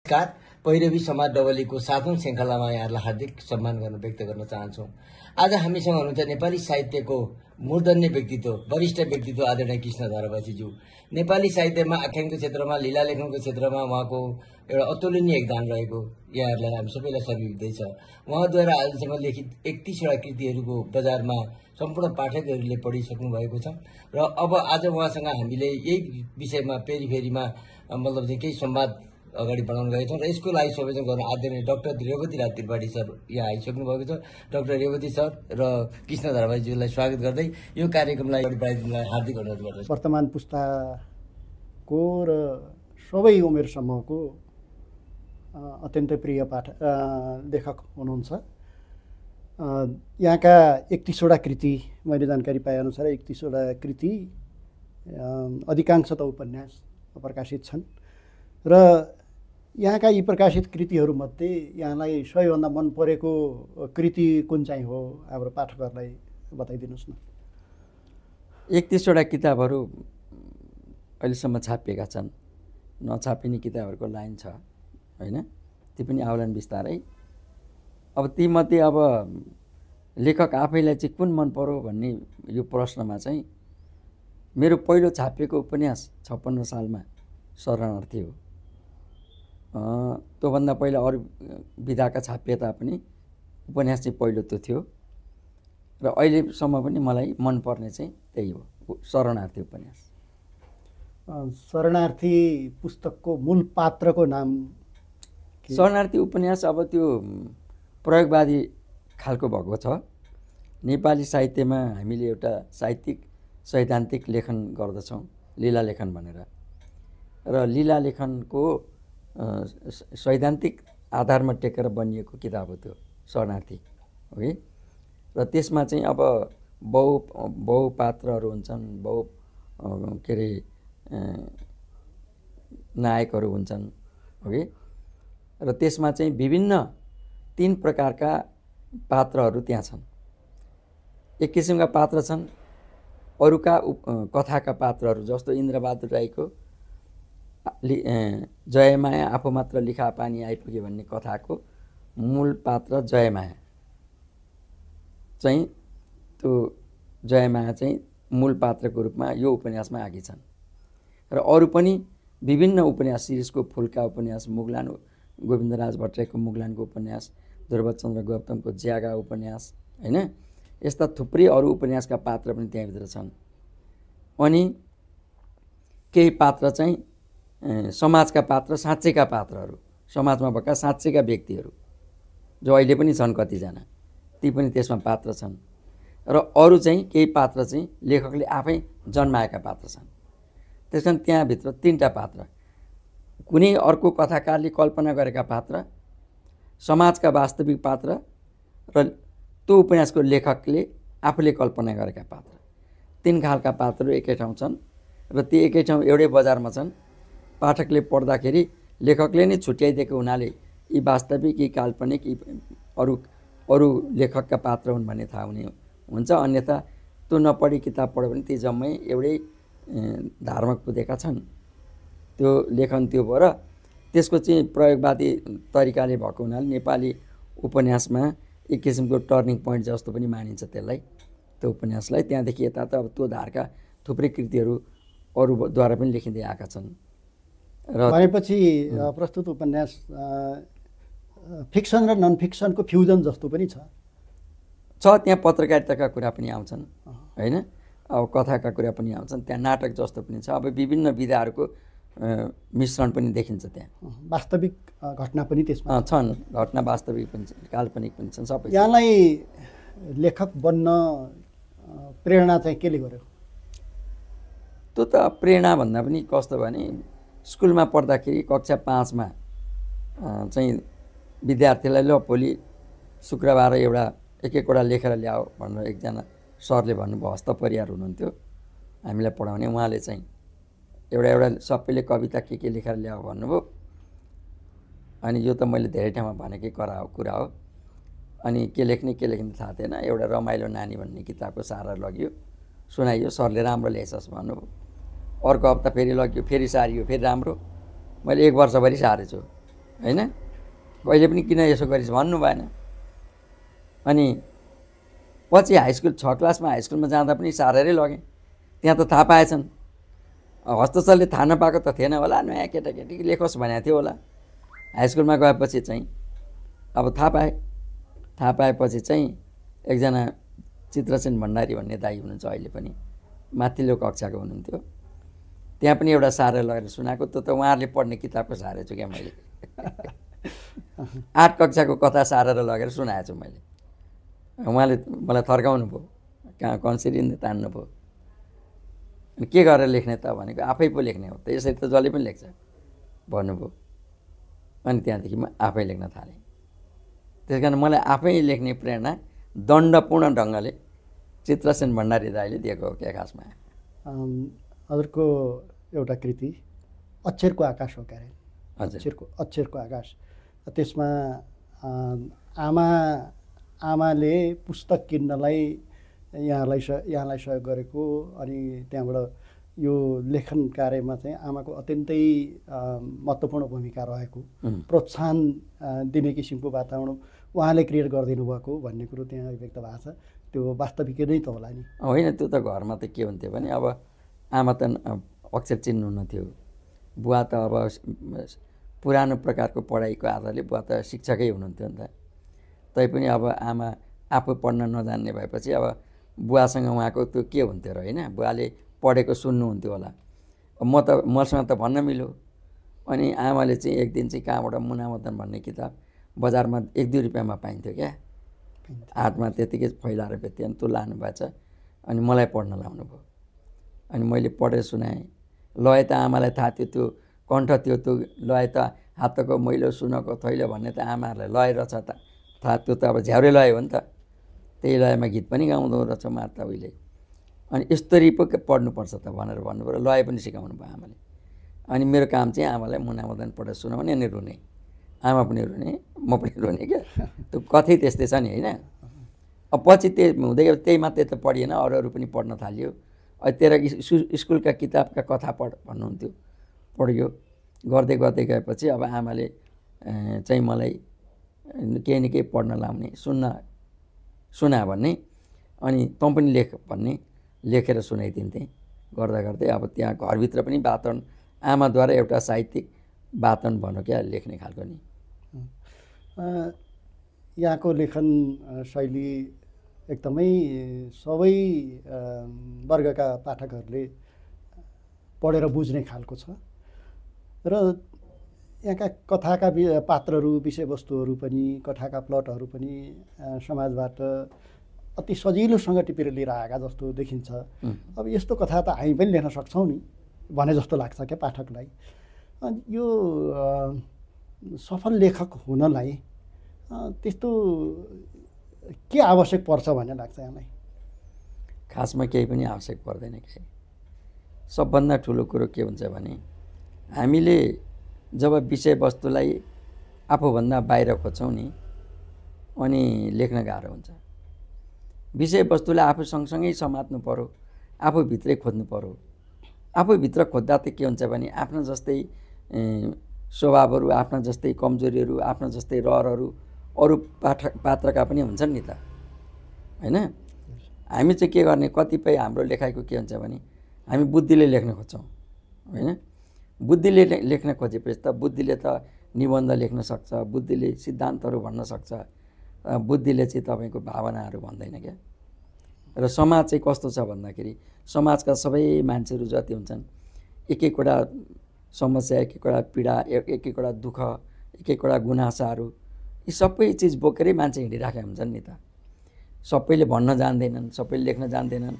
नमस्कार। पहिरवी समाज डबलीको 7औं श्रृङ्खलामा यहाँहरूलाई हार्दिक सम्मान व्यक्त गर्न चाहन्छौँ। आज हामीसँग हुनुहुन्छ नेपाली साहित्यको मूर्धन्य व्यक्तित्व, वरिष्ठ व्यक्तित्व आदरणीय कृष्ण धारावासीज्यू। नेपाली साहित्यमा आख्यानको क्षेत्रमा, लीला लेखनको क्षेत्रमा उहाँको एउटा अतुलनीय योगदान रहेको यहाँहरूलाई हामी सबैलाई सर्वविदित छ। उहाँद्वारा आजसम्म लिखित 31वटा कृतिहरूको बजारमा सम्पूर्ण पाठकहरूले पढिसक्नु भएको छ र अब आज उहाँसँग हामीले यही विषयमा फेरिमा मतलब चाहिँ केही संवाद अगाडि बढाउन गएका छौँ र यसको लागि सबैजना गर्न आदरणीय डाक्टर रेवतीराज त्रिपाठी सर यहाँ आइसक्नु भएको छ। डाक्टर रेवती सर र कृष्ण धारावासीज्यूलाई स्वागत गर्दै यो कार्यक्रमलाई अगाडि बढाइदिनलाई हार्दिक अनुरोध गर्दछु। वर्तमान पुस्ताको र सबै उमेर समूहको अत्यन्तै प्रिय लेखक हुनुहुन्छ। यहाँका 31वटा कृति मैले जानकारी पाएअनुसार 31वटा कृति अधिकांश त उपन्यास प्रकाशित छन् र यहाँका यी प्रकाशित कृतिहरूमध्ये यहाँलाई सबैभन्दा मन परेको कृति कुन चाहिँ हो हाम्रो पाठकहरूलाई बताइदिनुहोस् न। 31वटा किताबहरू अहिलेसम्म छापिएका छन्। नछापिने किताबहरूको लाइन छ होइन, ती पनि आउलान् बिस्तारै। अब तीमध्ये अब लेखक आफैलाई चाहिँ कुन मन पर्यो भन्ने यो प्रश्नमा चाहिँ मेरो पहिलो छापिएको उपन्यास 56 सालमा शरणार्थी हो। त्योभन्दा पहिला अरू विधाका छापिए तापनि उपन्यास चाहिँ पहिलो त्यो थियो र अहिलेसम्म पनि मलाई मनपर्ने चाहिँ त्यही हो, शरणार्थी उपन्यास। शरणार्थी पुस्तकको मूल पात्रको नाम? शरणार्थी उपन्यास अब त्यो प्रयोगवादी खालको भएको छ। नेपाली साहित्यमा हामीले एउटा साहित्यिक सैद्धान्तिक लेखन गर्दछौँ, लीला लेखन भनेर, र लीला लेखनको सैद्धान्तिक आधारमा टेकेर बनिएको किताब हो त्यो शरणार्थी हो कि। र त्यसमा चाहिँ अब बहु पात्रहरू हुन्छन्, के अरे नायकहरू हुन्छन् हो कि। र त्यसमा चाहिँ विभिन्न 3 प्रकारका पात्रहरू त्यहाँ छन्। एक किसिमका पात्र छन् अरूका कथाका पात्रहरू, जस्तो इन्द्रबहादुर राईको जयमाया आफू मात्र लिखा पानी आइपुगे भन्ने कथाको मूल पात्र जयमाया चाहिँ, त्यो जयमाया चाहिँ मूल पात्रको रूपमा यो उपन्यासमा आएकी छन्। र अरू पनि विभिन्न उपन्यास, शिरीषको फुलका उपन्यास, मुगलान गोविन्दराज भट्टराईको मुगलानको उपन्यास, ध्रुवचन्द्र गौतमको ज्यागा उपन्यास होइन, यस्ता थुप्रै अरू उपन्यासका पात्र पनि त्यहाँभित्र छन्। अनि केही पात्र चाहिँ समाजका पात्र, साँच्चैका पात्रहरू, समाजमा भएका साँच्चैका व्यक्तिहरू जो अहिले पनि छन् कतिजना, ती पनि त्यसमा पात्र छन्। र अरू चाहिँ केही पात्र चाहिँ लेखकले आफै जन्माएका पात्र छन्। त्यस कारण त्यहाँभित्र 3टा पात्र, कुनै अर्को कथाकारले कल्पना गरेका पात्र, समाजका वास्तविक पात्र र त्यो उपन्यासको लेखकले आफूले कल्पना गरेका पात्र, 3 खालका पात्रहरू एकै ठाउँ छन् र ती एकै ठाउँ एउटै बजारमा छन्। पाठकले पढ्दाखेरि लेखकले नै छुट्याइदिएको हुनाले यी वास्तविक, यी काल्पनिक, यी अरू लेखकका पात्र हुन् भन्ने थाहा हुने हुन्छ। अन्यथा त्यो नपढी किताब पढ्यो भने ती जम्मै एउटै धारमा कुदेका छन्। त्यो लेखन त्यो भयो र त्यसको चाहिँ प्रयोगवादी तरिकाले भएको हुनाले नेपाली उपन्यासमा एक किसिमको टर्निङ पोइन्ट जस्तो पनि मानिन्छ त्यसलाई, त्यो उपन्यासलाई। त्यहाँदेखि यता त अब त्यो धारका थुप्रै कृतिहरू अरूद्वारा पनि लेखिँदै आएका छन्। र भनेपछि प्रस्तुत उपन्यास फिक्सन र नन फिक्सनको फ्युजन जस्तो पनि छ। त्यहाँ पत्रकारिताका कुरा पनि आउँछन् होइन, अब कथाका कुरा पनि आउँछन्, त्यहाँ नाटक जस्तो पनि छ। अब विभिन्न विधाहरूको मिश्रण पनि देखिन्छ त्यहाँ। वास्तविक घटना पनि त्यसमा छन्, घटना वास्तविक पनि छन्, काल्पनिक पनि छन्, सबै। यहाँलाई लेखक बन्न प्रेरणा चाहिँ केले गर्यो? त्यो त प्रेरणा भन्दा पनि कस्तो भने, स्कुलमा पढ्दाखेरि कक्षा 5मा चाहिँ विद्यार्थीलाई ल भोलि शुक्रबार एक-एकवटा लेखेर ल्याऊ भनेर एकजना सरले भन्नुभयो। हस्त परियार हुनुहुन्थ्यो हामीलाई पढाउने, उहाँले चाहिँ एउटा सबैले कविता के लेखेर ल्याऊ भन्नुभयो। अनि यो त मैले धेरै ठाउँमा भनेकै कुरा हो। अनि के लेख्ने थाहा थिएन। एउटा रमाइलो नानी भन्ने किताबको सारा लगियो, सुनाइयो, सरले राम्रो ल्याइछस् भन्नुभयो। अर्को हप्ता फेरि लग्यो, फेरि सारियो, फेरि राम्रो। मैले 1 वर्षभरि सारेछु होइन, कहिले पनि किन यसो गरिस् भन्नु भएन। अनि पछि हाई स्कुल 6 क्लासमा हाई स्कुलमा जाँदा पनि सारेरै लगेँ, त्यहाँ त थाहा पाएछन्। हस्तचलले थाहा नपाएको त थिएन होला, नयाँ केटाकेटी लेखोस् भनेको थियो होला। हाई स्कुलमा गएपछि चाहिँ अब थाहा पाएपछि चाहिँ एकजना चित्रसेन भण्डारी भन्ने दाइ हुनुहुन्छ, अहिले पनि माथिल्लो कक्षाको हुनुहुन्थ्यो, त्यहाँ पनि एउटा सारेर लगेर सुनाएको। त्यो त उहाँहरूले पढ्ने किताबको सारेछु क्या मैले। 8 कक्षाको कथा सारेर लगेर सुनाएको छु मैले। उहाँले मलाई थर्काउनु भयो, कहाँ कन्सिरी तान्नु भयो। अनि के गरेर लेख्ने त भनेको, आफै पो लेख्ने हो त, यसरी त जसले पनि लेख्छ भन्नुभयो। अनि त्यहाँदेखि म आफै लेख्न थालेँ। त्यस कारण मलाई आफै लेख्ने प्रेरणा दण्डपूर्ण ढङ्गले चित्रसेन भण्डारी दाइले दिएको हो क्या खासमा। हजुरको एउटा कृति अक्षरको आकाश हो क्यारे, हजुर, अक्षरको आकाश। त्यसमा आमाले पुस्तक किन्नलाई यहाँलाई सहयोग गरेको, अनि त्यहाँबाट यो लेखन कार्यमा चाहिँ आमाको अत्यन्तै महत्त्वपूर्ण भूमिका रहेको, प्रोत्साहन दिने किसिमको वातावरण उहाँले क्रिएट गरिदिनु भएको भन्ने कुरो त्यहाँ व्यक्त भएको छ। त्यो वास्तविकै नै त होला नि? होइन, त्यो त घरमा त के हुन्थ्यो भने अब आमा त अक्षर चिन्नुहुन्न थियो, बुवा त अब पुरानो प्रकारको पढाइको आधारले बुवा त शिक्षकै हुनुहुन्थ्यो नि त। तैपनि अब आमा आफू पढ्न नजान्ने भएपछि अब बुवासँग उहाँको त्यो के हुन्थ्यो र, होइन, बुवाले पढेको सुन्नुहुन्थ्यो होला। मसँग त भन्न मिल्यो। अनि आमाले चाहिँ एक दिन चाहिँ कहाँबाट मुनामदन भन्ने किताब बजारमा 1-2 रुपियाँमा पाइन्थ्यो क्या, हाटमा त्यतिकै फैलाएर बेच्थ्यो। अनि त्यो लानुभएछ, अनि मलाई पढ्न लाउनु भयो। अनि मैले पढेर सुनाएँ। लय त आमालाई थाहा थियो, त्यो कण्ठ थियो, त्यो लय त हातको मैलो सुनको थैलो भन्ने त आमाहरूलाई लय रहेछ त थाहा, त्यो त अब झ्याउरे लय हो नि त। त्यही लयमा गीत पनि गाउँदो रहेछ उहाँहरू त उहिले। अनि यस्तरी पो पढ्नुपर्छ त भनेर भन्नुभयो, लय पनि सिकाउनु भयो आमाले। अनि मेरो काम चाहिँ आमालाई मुनामदन पढेर सुनाउने अनि रुने। आमा पनि रुने, म पनि रुने क्या। त्यो कथै त्यस्तै छ नि, होइन। अब पछि त्यही हुँदै त्यही मात्रै त पढिएन, अरू पनि पढ्न थाल्यो। तेरो स्कुलका किताबका कथा पढ भन्नुहुन्थ्यो, पढ्यो। गर्दै गएपछि अब आमाले चाहिँ मलाई केही न केही पढ्न लाउने, सुना भन्ने, अनि तँ पनि लेख भन्ने, लेखेर सुनाइदिन्थेँ। गर्दै अब त्यहाँ घरभित्र पनि वातावरण आमाद्वारा एउटा साहित्यिक वातावरण भनौँ क्या, लेख्ने खालको नि। यहाँको लेखन शैली एकदमै सबै वर्गका पाठकहरूले पढेर बुझ्ने खालको छ र यहाँका कथाका पात्रहरू, विषयवस्तुहरू पनि, कथाका प्लटहरू पनि समाजबाट अति सजिलोसँग टिपेर लिएर आएका जस्तो देखिन्छ। अब यस्तो कथा त हामी पनि लेख्न सक्छौँ नि भने जस्तो लाग्छ क्या पाठकलाई। अनि यो सफल लेखक हुनलाई त्यस्तो के आवश्यक पर्छ भन्ने लाग्छ यहाँलाई? खासमा केही पनि आवश्यक पर्दैन। केही सबभन्दा ठुलो कुरो के हुन्छ भने हामीले जब विषयवस्तुलाई आफूभन्दा बाहिर खोज्छौँ नि, अनि लेख्न गाह्रो हुन्छ। विषयवस्तुलाई आफू सँगसँगै समात्नु पर्यो, आफूभित्रै खोज्नु पर्यो। आफूभित्र खोज्दा त के हुन्छ भने आफ्ना जस्तै स्वभावहरू, आफ्ना जस्तै कमजोरीहरू, आफ्ना जस्तै रहरहरू अरू पात्रका पनि हुन्छन् नि त, होइन। हामी चाहिँ के गर्ने, कतिपय हाम्रो लेखाइको के हुन्छ भने हामी बुद्धिले लेख्न खोज्छौँ, होइन। बुद्धिले लेख्न खोजेपछि त बुद्धिले त निबन्ध लेख्न सक्छ, बुद्धिले सिद्धान्तहरू भन्न सक्छ, बुद्धिले चाहिँ तपाईँको भावनाहरू भन्दैन क्या। र समाज चाहिँ कस्तो छ भन्दाखेरि समाजका सबै मान्छेहरू जति हुन्छन्, एक एकवटा समस्या, एक एकवटा पीडा, एक एकवटा दुःख, एक एकवटा गुनासाहरू, यी सबै चिज बोकेरै मान्छे हिँडिराखेका हुन्छन् नि त। सबैले भन्न जान्दैनन्, सबैले लेख्न जान्दैनन्,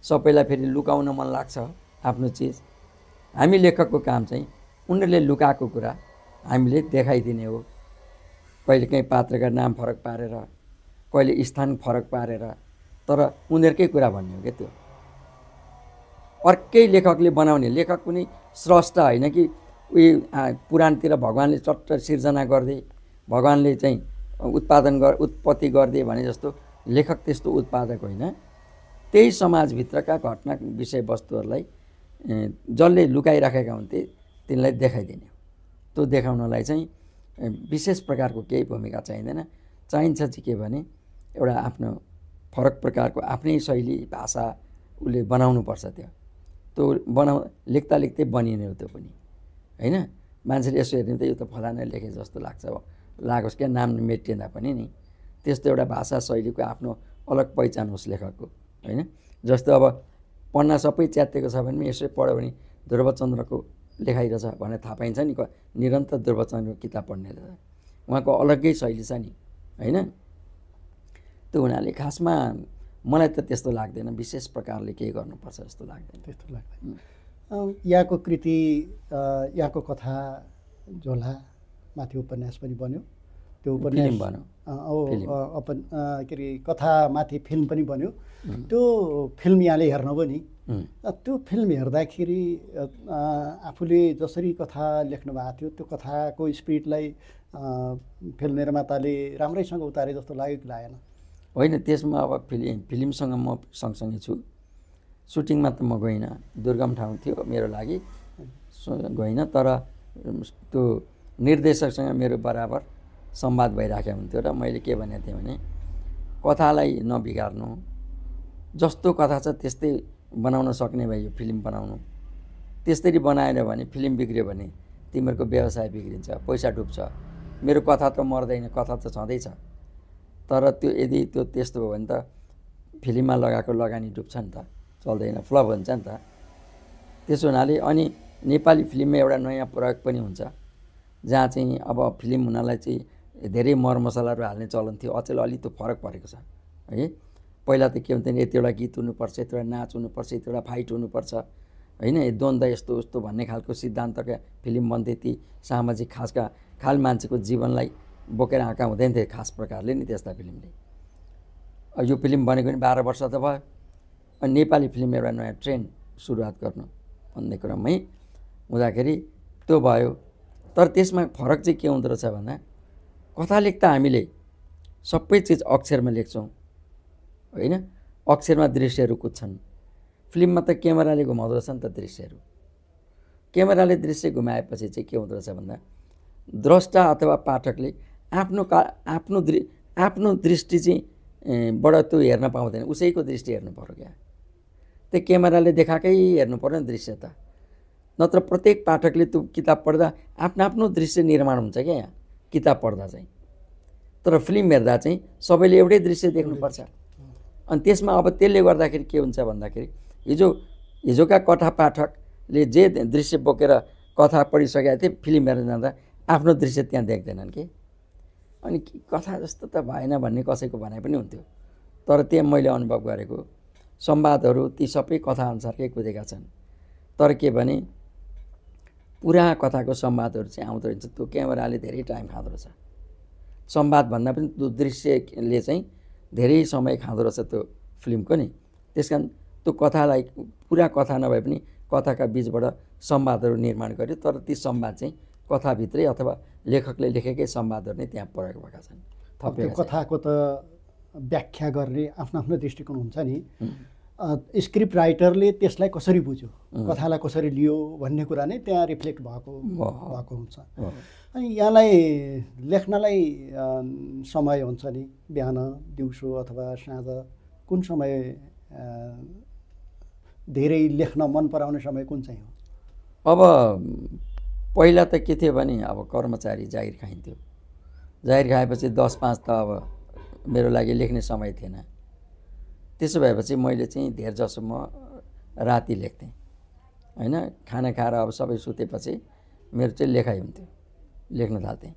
सबैलाई फेरि लुकाउन मन लाग्छ आफ्नो चिज। हामी लेखकको काम चाहिँ उनीहरूले लुकाएको कुरा हामीले देखाइदिने हो। कहिले काहीँ पात्रका नाम फरक पारेर, कहिले स्थान फरक पारेर, तर उनीहरूकै कुरा भन्ने हो क्या त्यो। अर्कै लेखकले बनाउने, लेखक कुनै स्रष्टा होइन कि उही पुराणतिर भगवान्ले चट्ट सिर्जना गर्दै भगवान्ले चाहिँ उत्पत्ति गरिदिए भने जस्तो लेखक त्यस्तो उत्पादक होइन। त्यही समाजभित्रका घटना विषयवस्तुहरूलाई जसले लुकाइराखेका हुन्थे तिनलाई देखाइदिने हो। त्यो देखाउनलाई चाहिँ विशेष प्रकारको केही भूमिका चाहिँदैन। चाहिन्छ चाहिँ के भने एउटा आफ्नो फरक प्रकारको आफ्नै शैली भाषा उसले बनाउनुपर्छ। त्यो लेख्दा लेख्दै बनिने हो त्यो पनि होइन। मान्छेले यसो हेर्ने त यो त फलाना लेखे जस्तो लागोस् क्या, नाम मेटिँदा पनि नि त्यस्तो एउटा भाषा शैलीको आफ्नो अलग पहिचान होस् लेखकको होइन। जस्तो अब पन्ना सबै च्यातिएको छ भने यसो पढ्यो भने ध्रुवचन्द्रको लेखाइ रहेछ भनेर थाहा पाइन्छ नि। निरन्तर ध्रुवचन्द्रको किताब पढ्नेले त उहाँको अलग्गै शैली छ नि होइन। त्यो हुनाले खासमा मलाई त त्यस्तो लाग्दैन विशेष प्रकारले केही गर्नुपर्छ जस्तो लाग्दैन। त्यस्तो लाग्दैन। यहाँको कृति, यहाँको कथा झोला माथि उपन्यास पनि बन्यो, त्यो उपन्यास बन्यो के अरे कथामाथि फिल्म पनि बन्यो। त्यो फिल्म यहाँले हेर्नुभयो नि, त्यो फिल्म हेर्दाखेरि आफूले जसरी कथा लेख्नु भएको थियो त्यो कथाको स्पिरिटलाई फिल्म निर्माताले राम्रैसँग उतारे जस्तो लाग्यो कि लागेन? होइन, त्यसमा अब फिल्मसँग म सँगसँगै छु। सुटिङमा त म गइनँ, दुर्गम ठाउँ थियो मेरो लागि गइनँ। तर त्यो निर्देशकसँग मेरो बराबर संवाद भइराखेको हुन्थ्यो र मैले के भनेको थिएँ भने कथालाई नबिगार्नु, जस्तो कथा छ त्यस्तै बनाउन सक्ने भए यो फिल्म बनाउनु। त्यसरी बनाएन भने फिल्म बिग्रियो भने तिमीहरूको व्यवसाय बिग्रिन्छ, पैसा डुब्छ। मेरो कथा त मर्दैन, कथा त छँदैछ। तर त्यो यदि त्यस्तो हो भने त फिल्ममा लगाएको लगानी डुब्छ नि त, चल्दैन, फ्लप हुन्छ नि त। त्यसो हुनाले अनि नेपाली फिल्ममा एउटा नयाँ प्रयोग पनि हुन्छ जहाँ चाहिँ अब फिल्म हुनलाई चाहिँ धेरै मरमसलाहरू हाल्ने चलन थियो। अचेल अलि त्यो फरक परेको छ है। पहिला त के हुन्थ्यो नि, यतिवटा गीत हुनुपर्छ, यतिवटा नाच हुनुपर्छ, यतिवटा फाइट हुनुपर्छ होइन, द्वन्द्व यस्तो उस्तो भन्ने खालको सिद्धान्तका फिल्म बन्थे। ती सामाजिक खाल मान्छेको जीवनलाई बोकेर आँखा हुँदैन थियो खास प्रकारले नि त्यस्ता फिल्मले। यो फिल्म बनेको नि 12 वर्ष त भयो। अनि नेपाली फिल्म एउटा नयाँ ट्रेन्ड सुरुवात गर्नु भन्ने क्रममै हुँदाखेरि त्यो भयो। तर त्यसमा फरक चाहिँ के हुँदो रहेछ भन्दा कथा लेख्दा हामीले सबै चिज अक्षरमा लेख्छौँ होइन, अक्षरमा दृश्यहरू कुद्छन्। फिल्ममा त क्यामेराले घुमाउँदो रहेछ नि त दृश्यहरू। क्यामेराले दृश्य घुमाएपछि चाहिँ के हुँदो रहेछ भन्दा द्रष्टा अथवा पाठकले आफ्नो दृष्टि चाहिँ बाट त्यो हेर्न पाउँदैन, उसैको दृष्टि हेर्नु पर्यो क्या। त्यो क्यामेराले देखाएकै हेर्नु पर्यो नि दृश्य त। नत्र प्रत्येक पाठकले त्यो किताब पढ्दा आफ्नो दृश्य निर्माण हुन्छ क्या यहाँ किताब पढ्दा चाहिँ। तर फिल्म हेर्दा चाहिँ सबैले एउटै दृश्य देख्नुपर्छ। अनि त्यसमा अब त्यसले गर्दाखेरि के हुन्छ भन्दाखेरि हिजोका कथा पाठकले जे दृश्य बोकेर कथा पढिसकेका थिए फिल्म हेर्न जाँदा आफ्नो दृश्य त्यहाँ देख्दैनन् कि। अनि कथा जस्तो त भएन भन्ने कसैको भनाइ पनि हुन्थ्यो। तर त्यहाँ मैले अनुभव गरेको संवादहरू ती सबै कथाअनुसारकै कुदेका छन्। तर के भने पुरा कथाको संवादहरू चाहिँ आउँदो रहेछ, त्यो क्यामेराले धेरै टाइम खाँदो रहेछ। संवादभन्दा पनि त्यो दृश्यले चाहिँ धेरै समय खाँदो रहेछ त्यो फिल्मको नि। त्यस कारण त्यो कथालाई पुरा कथा नभए पनि कथाका बिचबाट संवादहरू निर्माण गर्यो। तर ती संवाद चाहिँ कथाभित्रै अथवा लेखकले लेखेकै संवादहरू नै त्यहाँ प्रयोग भएका छन्। त्यो कथाको त व्याख्या गर्ने आफ्नो दृष्टिकोण हुन्छ नि। स्क्रिप्ट राइटरले त्यसलाई कसरी बुझ्यो, कथालाई कसरी लियो भन्ने कुरा नै त्यहाँ रिफ्लेक्ट भएको हुन्छ। अनि यहाँलाई लेख्नलाई समय हुन्छ नि, बिहान दिउँसो अथवा साँझ, कुन समय धेरै लेख्न मन पराउने समय कुन चाहिँ हो? अब पहिला त के थियो भने अब कर्मचारी जागिर खाइन्थ्यो। जागिर खाएपछि 10-5 त अब मेरो लागि लेख्ने समय थिएन। त्यसो भएपछि मैले चाहिँ धेर जसो म राति लेख्थेँ होइन। खाना खाएर अब सबै सुतेपछि मेरो चाहिँ लेखाइ हुन्थ्यो, लेख्न थाल्थेँ।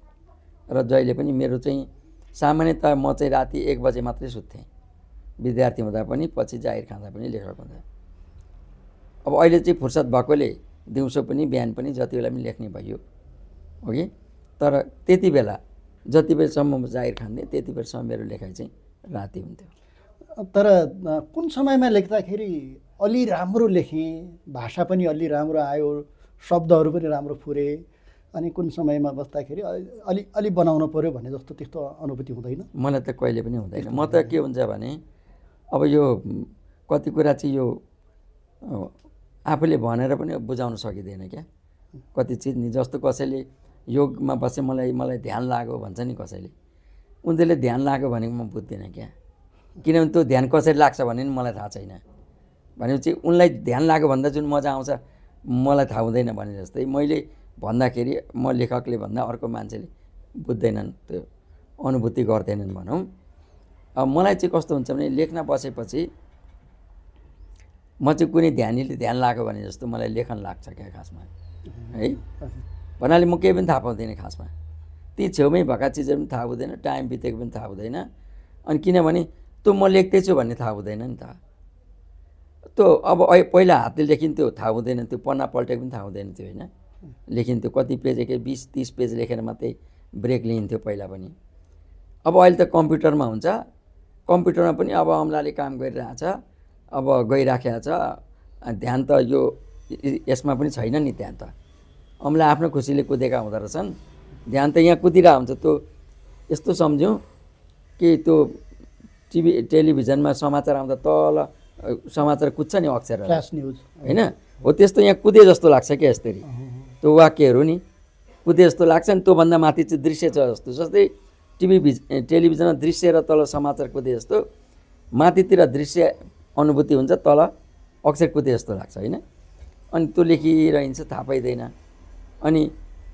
र जहिले पनि मेरो चाहिँ सामान्यतः म चाहिँ राति 1 बजे मात्रै सुत्थेँ, विद्यार्थी हुँदा पनि पछि जागिर खाँदा पनि लेखक हुँदा। अब अहिले चाहिँ फुर्सद भएकोले दिउँसो पनि बिहान पनि जति बेला पनि लेख्ने भयो हो कि। तर त्यति बेला जति बेलासम्म म जागिर खान्थेँ त्यति बेलासम्म मेरो लेखाइ चाहिँ राति हुन्थ्यो। तर कुन समयमा लेख्दाखेरि अलि राम्रो लेखेँ, भाषा पनि अलि राम्रो आयो, शब्दहरू पनि राम्रो फुरे, अनि कुन समयमा बस्दाखेरि अलि बनाउनु पर्यो भन्ने जस्तो त्यस्तो अनुभूति हुँदैन? मलाई त कहिले पनि हुँदैन। म त के हुन्छ भने अब यो कति कुरा चाहिँ यो आफूले भनेर पनि बुझाउन सकिँदैन क्या कति चिज नि। जस्तो कसैले योगमा बसे मलाई ध्यान लाग्यो भन्छ नि कसैले, उनीहरूले ध्यान लाग्यो भनेको म बुझ्दिनँ क्या। किनभने त्यो ध्यान कसरी लाग्छ भने नि मलाई थाहा छैन। भनेपछि उनलाई ध्यान लाग्यो भन्दा जुन मजा आउँछ मलाई थाहा हुँदैन भने जस्तै मैले भन्दाखेरि म लेखकले भन्दा अर्को मान्छेले बुझ्दैनन्, त्यो अनुभूति गर्दैनन् भनौँ। अब मलाई चाहिँ कस्तो हुन्छ भने लेख्न बसेपछि म चाहिँ कुनै ध्यानीले ध्यान लाग्यो भने जस्तो मलाई लेखन लाग्छ क्या खासमा है। भन्नाले म केही पनि थाहा पाउँदिनँ खासमा, ती छेउमै भएका चिजहरू पनि थाहा हुँदैन, टाइम बितेको पनि थाहा हुँदैन। अनि किनभने त्यो म लेख्दैछु भन्ने थाहा हुँदैन नि त। त्यो अब पहिला हातले लेखिन्थ्यो थाहा हुँदैन, त्यो पन्ना पल्टेको पनि थाहा हुँदैन थियो होइन। लेखिन्थ्यो कति पेज, एकै 20-30 पेज लेखेर मात्रै ब्रेक लिइन्थ्यो पहिला पनि। अब अहिले त कम्प्युटरमा हुन्छ, कम्प्युटरमा पनि अब अमलाले काम गरिरहेछ, अब गइराखेको छ। ध्यान त यो यसमा पनि छैन नि ध्यान त। अमला आफ्नो खुसीले कुदेका हुँदो रहेछन्, ध्यान त यहाँ कुदिरहेको हुन्छ। त्यो यस्तो सम्झ्यौँ कि त्यो टेलिभिजनमा समाचार आउँदा तल समाचार कुद्छ नि अक्षर होइन, हो त्यस्तो यहाँ कुदे जस्तो लाग्छ क्या। यसरी त्यो वाक्यहरू नि कुदे जस्तो लाग्छ नि, त्योभन्दा माथि चाहिँ दृश्य छ जस्तो। जस्तै टेलिभिजनमा दृश्य र तल समाचार कुदे जस्तो, माथितिर दृश्य अनुभूति हुन्छ, तल अक्षर कुदे जस्तो लाग्छ होइन। अनि त्यो लेखिरहन्छ थाहा पाइँदैन। अनि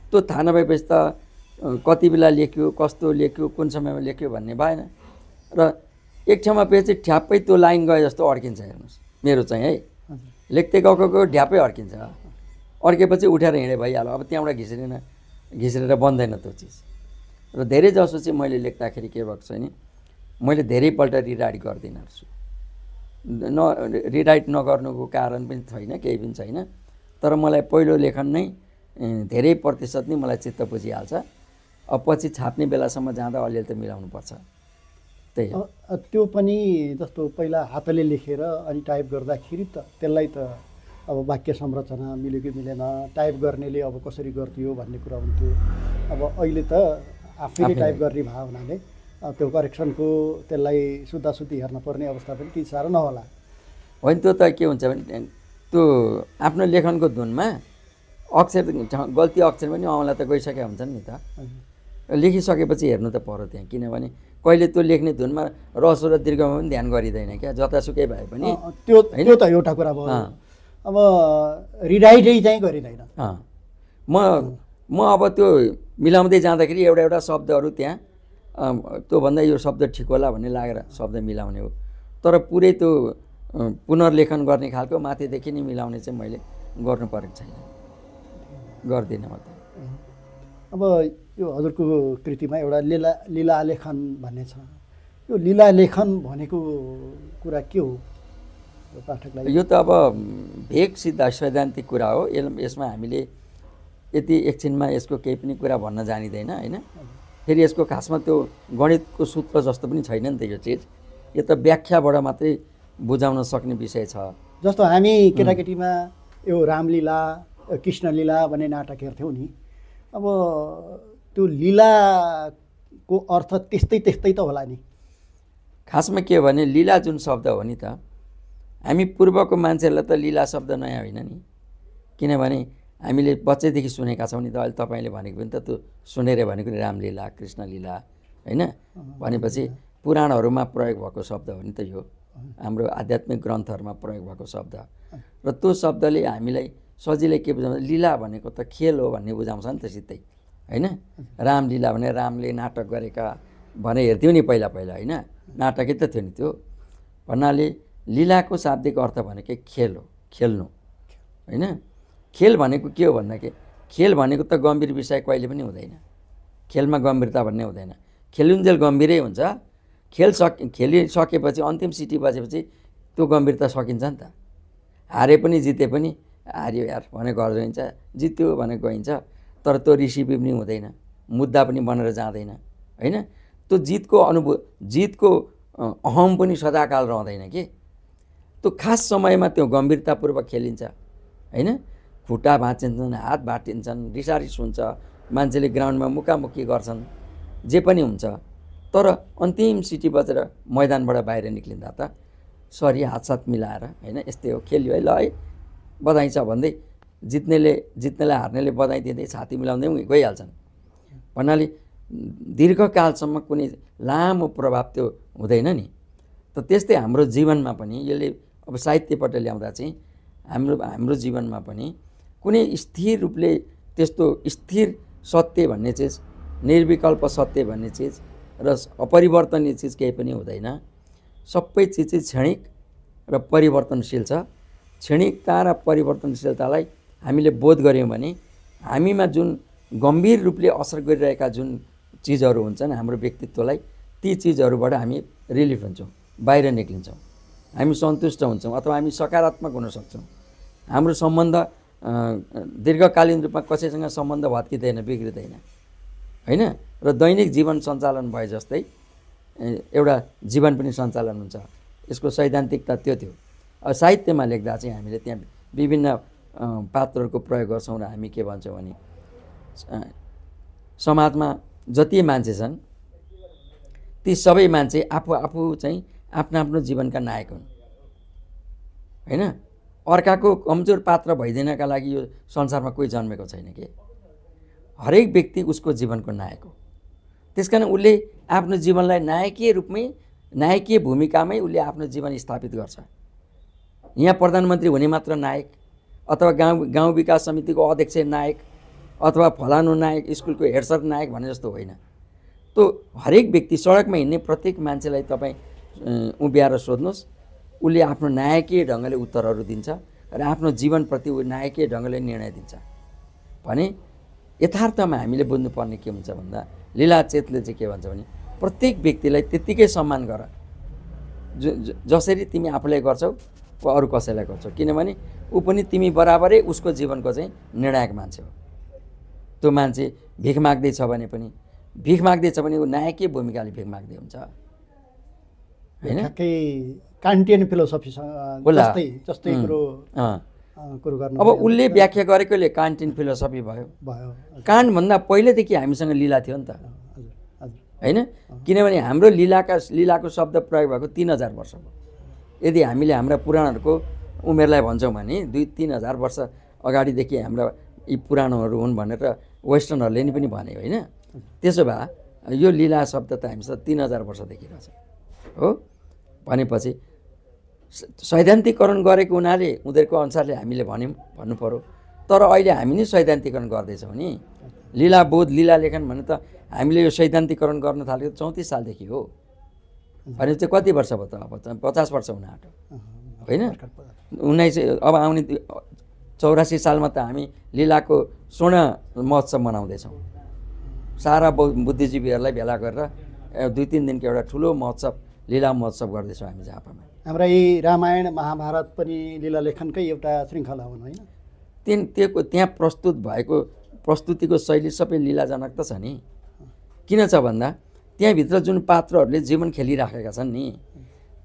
त्यो थाहा नभएपछि त कति बेला लेख्यो, कस्तो लेख्यो, कुन समयमा लेख्यो भन्ने भएन। र एक ठाउँमा पेज चाहिँ ठ्याप्पै त्यो लाइन गए जस्तो अड्किन्छ। हेर्नुहोस् मेरो चाहिँ है, लेख्दै गएको ढ्याप्पै अड्किन्छ। अड्केपछि उठेर हिँडे भइहाल्यो। अब त्यहाँबाट घिस्रेर बन्दैन त्यो चिज। र धेरै जसो चाहिँ मैले लेख्दाखेरि के भएको छ नि, मैले धेरैपल्ट रिराइट गर्दिनँ छु। रिराइट नगर्नुको कारण पनि छैन, केही पनि छैन। तर मलाई पहिलो लेखन नै धेरै प्रतिशत नै मलाई चित्त बुझिहाल्छ। अब पछि छाप्ने बेलासम्म जाँदा अलिअलि त मिलाउनुपर्छ। त्यही हो। त्यो पनि जस्तो पहिला हातले लेखेर अनि टाइप गर्दाखेरि त त्यसलाई त अब वाक्य संरचना मिल्यो कि मिलेन, टाइप गर्नेले अब कसरी गर्थ्यो भन्ने कुरा हुन्थ्यो। अब अहिले त आफैले टाइप गर्ने भयो हुनाले त्यो करेक्सनको त्यसलाई सुधासुधी हेर्न पर्ने अवस्था पनि त्यति साह्रो नहोला। होइन, त्यो त के हुन्छ भने त्यो आफ्नो लेखनको धुनमा अक्षर गल्ती अक्षर पनि औँला त गइसकेका हुन्छन् नि त। लेखिसकेपछि हेर्नु त पर्यो त्यहाँ, किनभने कहिले त्यो लेख्ने धुनमा रसो र दीर्घमा पनि ध्यान गरिँदैन क्या, जतासुकै भए पनि। त्यो त एउटा कुरा भयो। अब रिराइटै चाहिँ गरिँदैन। म अब त्यो मिलाउँदै जाँदाखेरि एउटा शब्दहरू त्यहाँ त्योभन्दा यो शब्द ठिक होला भन्ने लागेर शब्द मिलाउने हो। तर पुरै त्यो पुनर्लेखन गर्ने खालको माथिदेखि नै मिलाउने चाहिँ मैले गर्नु परेको छैन, गर्दिनँ म त। अब यो हजुरको कृतिमा एउटा लीलालेखन भन्ने छ। यो लीलालेखन भनेको कुरा के हो पाठकलाई? यो त अब भेग सिद्ध सैद्धान्तिक कुरा हो। यसमा हामीले यति एकछिनमा यसको केही पनि कुरा भन्न जानिँदैन होइन। फेरि यसको खासमा त्यो गणितको सूत्र जस्तो पनि छैन नि त यो चिज। यो त व्याख्याबाट मात्रै बुझाउन सक्ने विषय छ। जस्तो हामी केटाकेटीमा यो रामलीला, कृष्णलीला भन्ने नाटक हेर्थ्यौँ नि। अब त्यो लीलाको अर्थ त्यस्तै त होला नि। खासमा के हो भने लीला जुन शब्द हो नि त, हामी पूर्वको मान्छेहरूलाई त लीला शब्द नयाँ होइन नि। किनभने हामीले बच्चैदेखि सुनेका छौँ नि त। अहिले तपाईँले भनेको पनि त त्यो सुनेर भनेको नि रामलीला, कृष्णलीला होइन। भनेपछि पुराणहरूमा प्रयोग भएको शब्द हो नि त यो, हाम्रो आध्यात्मिक ग्रन्थहरूमा प्रयोग भएको शब्द। र त्यो शब्दले हामीलाई सजिलै के बुझाउँछ, लीला भनेको त खेल हो भन्ने बुझाउँछ नि त सिधै होइन। रामलीला भने रामले नाटक गरेका भने हेर्थ्यौँ नि पहिला होइन, नाटकै त थियो नि त्यो। भन्नाले लीलाको शाब्दिक अर्थ भनेको खेल हो, खेल्नु होइन। खेल भनेको के हो भन्दाखेरि खेल भनेको त गम्भीर विषय कहिले पनि हुँदैन। खेलमा गम्भीरता भन्ने हुँदैन। खेलुन्जेल गम्भीरै हुन्छ। खेलिसकेपछि अन्तिम सिटी बजेपछि त्यो गम्भीरता सकिन्छ नि त। हारे पनि जिते पनि, हार्यो यार भने घर गइन्छ, जित्यो भने गइन्छ। तर त्यो रिसिभ पनि हुँदैन, मुद्दा पनि बनेर जाँदैन होइन। त्यो जितको अहम पनि सदाकाल रहँदैन कि। त्यो खास समयमा त्यो गम्भीरतापूर्वक खेलिन्छ होइन। खुट्टा भाँचिन्छन्, हात भाँटिन्छन्, रिसारिस हुन्छ, मान्छेले ग्राउन्डमा मुकामुकी गर्छन्, जे पनि हुन्छ। तर अन्तिम सिटी बजेर मैदानबाट बाहिर निक्लिँदा त सरी हातसात मिलाएर होइन, यस्तै हो खेल्यो है, ल है बधाई छ भन्दै जित्नेलाई हार्नेले बधाई दिँदै छाती मिलाउँदै गइहाल्छन् भन्नाले दीर्घकालसम्म कुनै लामो प्रभाव त्यो हुँदैन नि। त त्यस्तै हाम्रो जीवनमा पनि यसले अब साहित्यबाट ल्याउँदा चाहिँ हाम्रो जीवनमा पनि कुनै स्थिर रूपले त्यस्तो स्थिर सत्य भन्ने चिज, निर्विकल्प सत्य भन्ने चिज र अपरिवर्तनीय चिज केही पनि हुँदैन। सबै चिज चाहिँ क्षणिक र परिवर्तनशील छ। क्षणिकता र परिवर्तनशीलतालाई हामीले बोध गऱ्यौँ भने हामीमा जुन गम्भीर रूपले असर गरिरहेका जुन चिजहरू हुन्छन् हाम्रो व्यक्तित्वलाई, ती चिजहरूबाट हामी रिलिफ हुन्छौँ, बाहिर निक्लिन्छौँ, हामी सन्तुष्ट हुन्छौँ अथवा हामी सकारात्मक हुन सक्छौँ। हाम्रो सम्बन्ध दीर्घकालीन रूपमा कसैसँग सम्बन्ध भत्किँदैन, बिग्रिँदैन, होइन। र दैनिक जीवन सञ्चालन भए जस्तै एउटा जीवन पनि सञ्चालन हुन्छ। यसको सैद्धान्तिकता त्यो थियो। अब साहित्यमा लेख्दा चाहिँ हामीले त्यहाँ विभिन्न पात्रहरूको प्रयोग गर्छौँ र हामी के भन्छौँ भने समाजमा जति मान्छे छन् ती सबै मान्छे आफू चाहिँ आफ्नो जीवनका नायक हुन्, होइन। अर्काको कमजोर पात्र भइदिनका लागि यो संसारमा कोही जन्मेको छैन के। हरेक व्यक्ति उसको जीवनको नायक हो। त्यसकारण उसले आफ्नो जीवनलाई नायकीय रूपमै, नायकीय भूमिकामै उसले आफ्नो जीवन स्थापित गर्छ। यहाँ प्रधानमन्त्री हुने मात्र नायक अथवा गाउँ विकास समितिको अध्यक्ष नायक अथवा फलानु नायक, स्कुलको हेडसर नायक भने जस्तो होइन। तो हरेक व्यक्ति सडकमा हिँड्ने प्रत्येक मान्छेलाई तपाईँ उभ्याएर सोध्नुहोस्, उसले आफ्नो नायकीय ढङ्गले उत्तरहरू दिन्छ र आफ्नो जीवनप्रति ऊ नायकीय ढङ्गले निर्णय दिन्छ भने यथार्थमा हामीले बुझ्नुपर्ने के हुन्छ भन्दा लीला चेतले चाहिँ के भन्छ भने प्रत्येक व्यक्तिलाई त्यत्तिकै सम्मान गर जसरी तिमी आफूलाई गर्छौ वा अरू कसैलाई गर्छौ, किनभने ऊ पनि तिमी बराबरै उसको जीवनको चाहिँ निर्णायक मान्छे हो। त्यो मान्छे भिख माग्दैछ भने पनि ऊ नायकीय भूमिकाले भिख माग्दै हुन्छ, होइन। कान्टियन फिलोसफीसँग जस्तै कुरो गर्नु। अब उसले व्याख्या गरेकोले कान्टियन फिलोसफी भयो। कान्टभन्दा पहिलेदेखि हामीसँग लीला थियो नि त, होइन। किनभने हाम्रो लीलाको शब्द प्रयोग भएको 3000 वर्ष भयो। यदि हामीले हाम्रा पुराणहरूको उमेरलाई भन्छौँ भने 2-3 हजार वर्ष अगाडिदेखि हाम्रा यी पुराणहरू हुन् भनेर वेस्टर्नहरूले नि पनि भने, होइन। त्यसो भए यो लीला शब्द त हामीसँग 3000 वर्षदेखि रहेछ हो। भनेपछि सैद्धान्तिकरण गरेको हुनाले उनीहरूको अनुसारले हामीले भन्नु पऱ्यो। तर अहिले हामी नै सैद्धान्तिकरण गर्दैछौँ नि। लीलाबोध, लीला लेखन भने त हामीले यो सैद्धान्तिकरण गर्न थालेको 34 सालदेखि हो। भने चाहिँ कति वर्ष भयो त? अब 50 वर्ष हुन आँट्यो, होइन। 19 अब आउने 84 सालमा त हामी लीलाको स्वर्ण महोत्सव मनाउँदैछौँ। सारा बुद्धिजीवीहरूलाई भेला गरेर 2-3 दिनको एउटा ठुलो महोत्सव, लीला महोत्सव गर्दैछौँ हामी झापामा। हाम्रा यी रामायण महाभारत पनि लीला लेखनकै एउटा श्रृङ्खला हुन्, होइन। त्यहाँ प्रस्तुत भएको प्रस्तुतिको शैली सबै लीलाजनक त छ नि। किन छ भन्दा त्यहाँभित्र जुन पात्रहरूले जीवन खेलिराखेका छन् नि,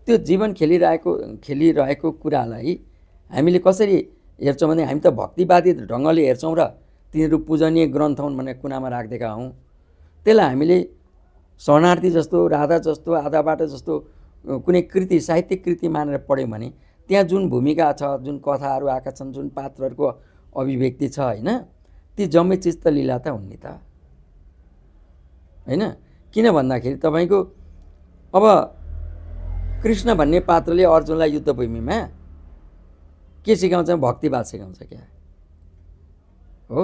त्यो जीवन खेलिरहेको कुरालाई हामीले कसरी हेर्छौँ भने हामी त भक्तिवादी ढङ्गले हेर्छौँ र तिनीहरू पूजनीय ग्रन्थ हुन् भनेर कुनामा राखिदिएका हौँ। त्यसलाई हामीले शरणार्थी जस्तो, राधा जस्तो, आधा बाटो जस्तो कुनै कृति, साहित्यिक कृति मानेर पढ्यौँ भने त्यहाँ जुन भूमिका छ, जुन कथाहरू आएका छन्, जुन पात्रहरूको अभिव्यक्ति छ, होइन, ती जम्मै चिज त लीला त हुन् नि त, होइन। किन भन्दाखेरि तपाईँको अब कृष्ण भन्ने पात्रले अर्जुनलाई युद्धभूमिमा के सिकाउँछ? भक्तिवाद सिकाउँछ क्या हो।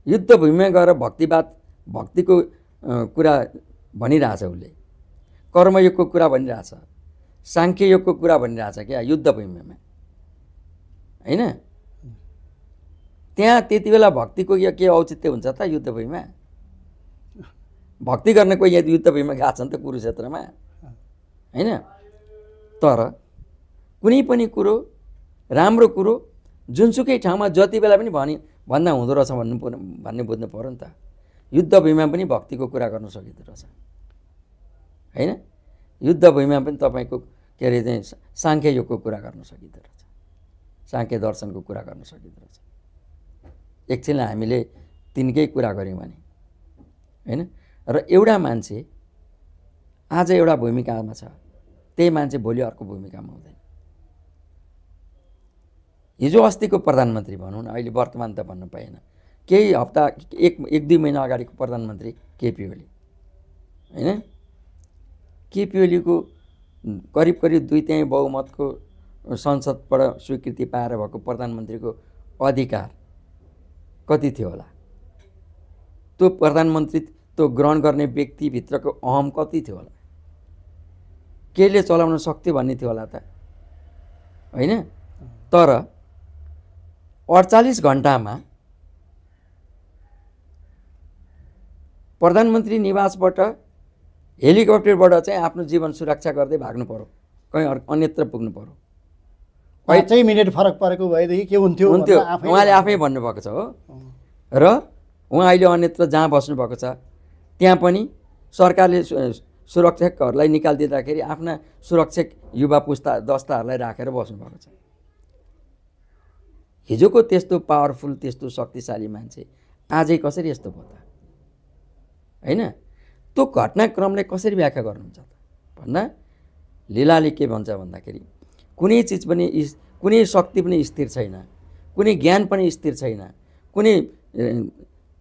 युद्धभूमिमा गएर भक्तिको कुरा भनिरहेछ उसले, कर्मयोगको कुरा भनिरहेछ, साङ्ख्ययोगको कुरा भनिरहेछ क्या युद्धभूमिमा, होइन। त्यहाँ त्यति बेला भक्तिको के औचित्य हुन्छ त? युद्धभूमिमा भक्ति गर्न कोही यहाँ युद्धभूमिमा गएको छ नि त कुरुक्षेत्रमा, होइन। तर कुनै पनि कुरो, राम्रो कुरो जुनसुकै ठाउँमा जति बेला पनि भन्दा हुँदो रहेछ भन्ने बुझ्नु पऱ्यो नि त। युद्धभूमिमा पनि भक्तिको कुरा गर्न सकिँदो रहेछ, होइन। युद्धभूमिमा पनि तपाईँको के अरे चाहिँ साङ्ख्ययोगको कुरा गर्न सकिँदो रहेछ, साङ्ख्य दर्शनको कुरा गर्न सकिँदो रहेछ। एकछिनलाई हामीले तिनकै कुरा गऱ्यौँ भने, होइन। र एउटा मान्छे आज एउटा भूमिकामा छ, त्यही मान्छे भोलि अर्को भूमिकामा हुँदैन। हिजो अस्तिको प्रधानमन्त्री भनौँ न, अहिले वर्तमान त भन्नु पाएन, केही हप्ता एक दुई महिना अगाडिको प्रधानमन्त्री केपी ओली होइन, केपी ओलीको करिब 2/3 बहुमतको संसदबाट स्वीकृति पाएर भएको प्रधानमन्त्रीको अधिकार कति थियो होला? त्यो प्रधानमन्त्रीत्व ग्रहण गर्ने व्यक्तिभित्रको अहम कति थियो होला? केले चलाउन सक्थ्यो भन्ने थियो होला त होइन? तर 48 घण्टामा प्रधानमन्त्री निवासबाट हेलिकप्टरबाट चाहिँ आफ्नो जीवन सुरक्षा गर्दै भाग्नु पर्यो, कहीँ अन्यत्र पुग्नु पर्यो। 5 मिनट फरक परेको भएदेखि के हुन्थ्यो उहाँले आफै भन्नुभएको छ हो। र उहाँ अहिले अन्यत्र जहाँ बस्नुभएको छ त्यहाँ पनि सरकारले सुरक्षकहरूलाई निकालिदिँदाखेरि आफ्ना सुरक्षक युवा पुस्ता दस्ताहरूलाई राखेर बस्नुभएको छ। हिजोको त्यस्तो पावरफुल त्यस्तो शक्तिशाली मान्छे आजै कसरी यस्तो भयो त होइन? त्यो घटनाक्रमले कसरी व्याख्या गर्नुहुन्छ त भन्दा लीलाले के भन्छ भन्दाखेरि कुनै चिज पनि कुनै शक्ति पनि स्थिर छैन, कुनै ज्ञान पनि स्थिर छैन, कुनै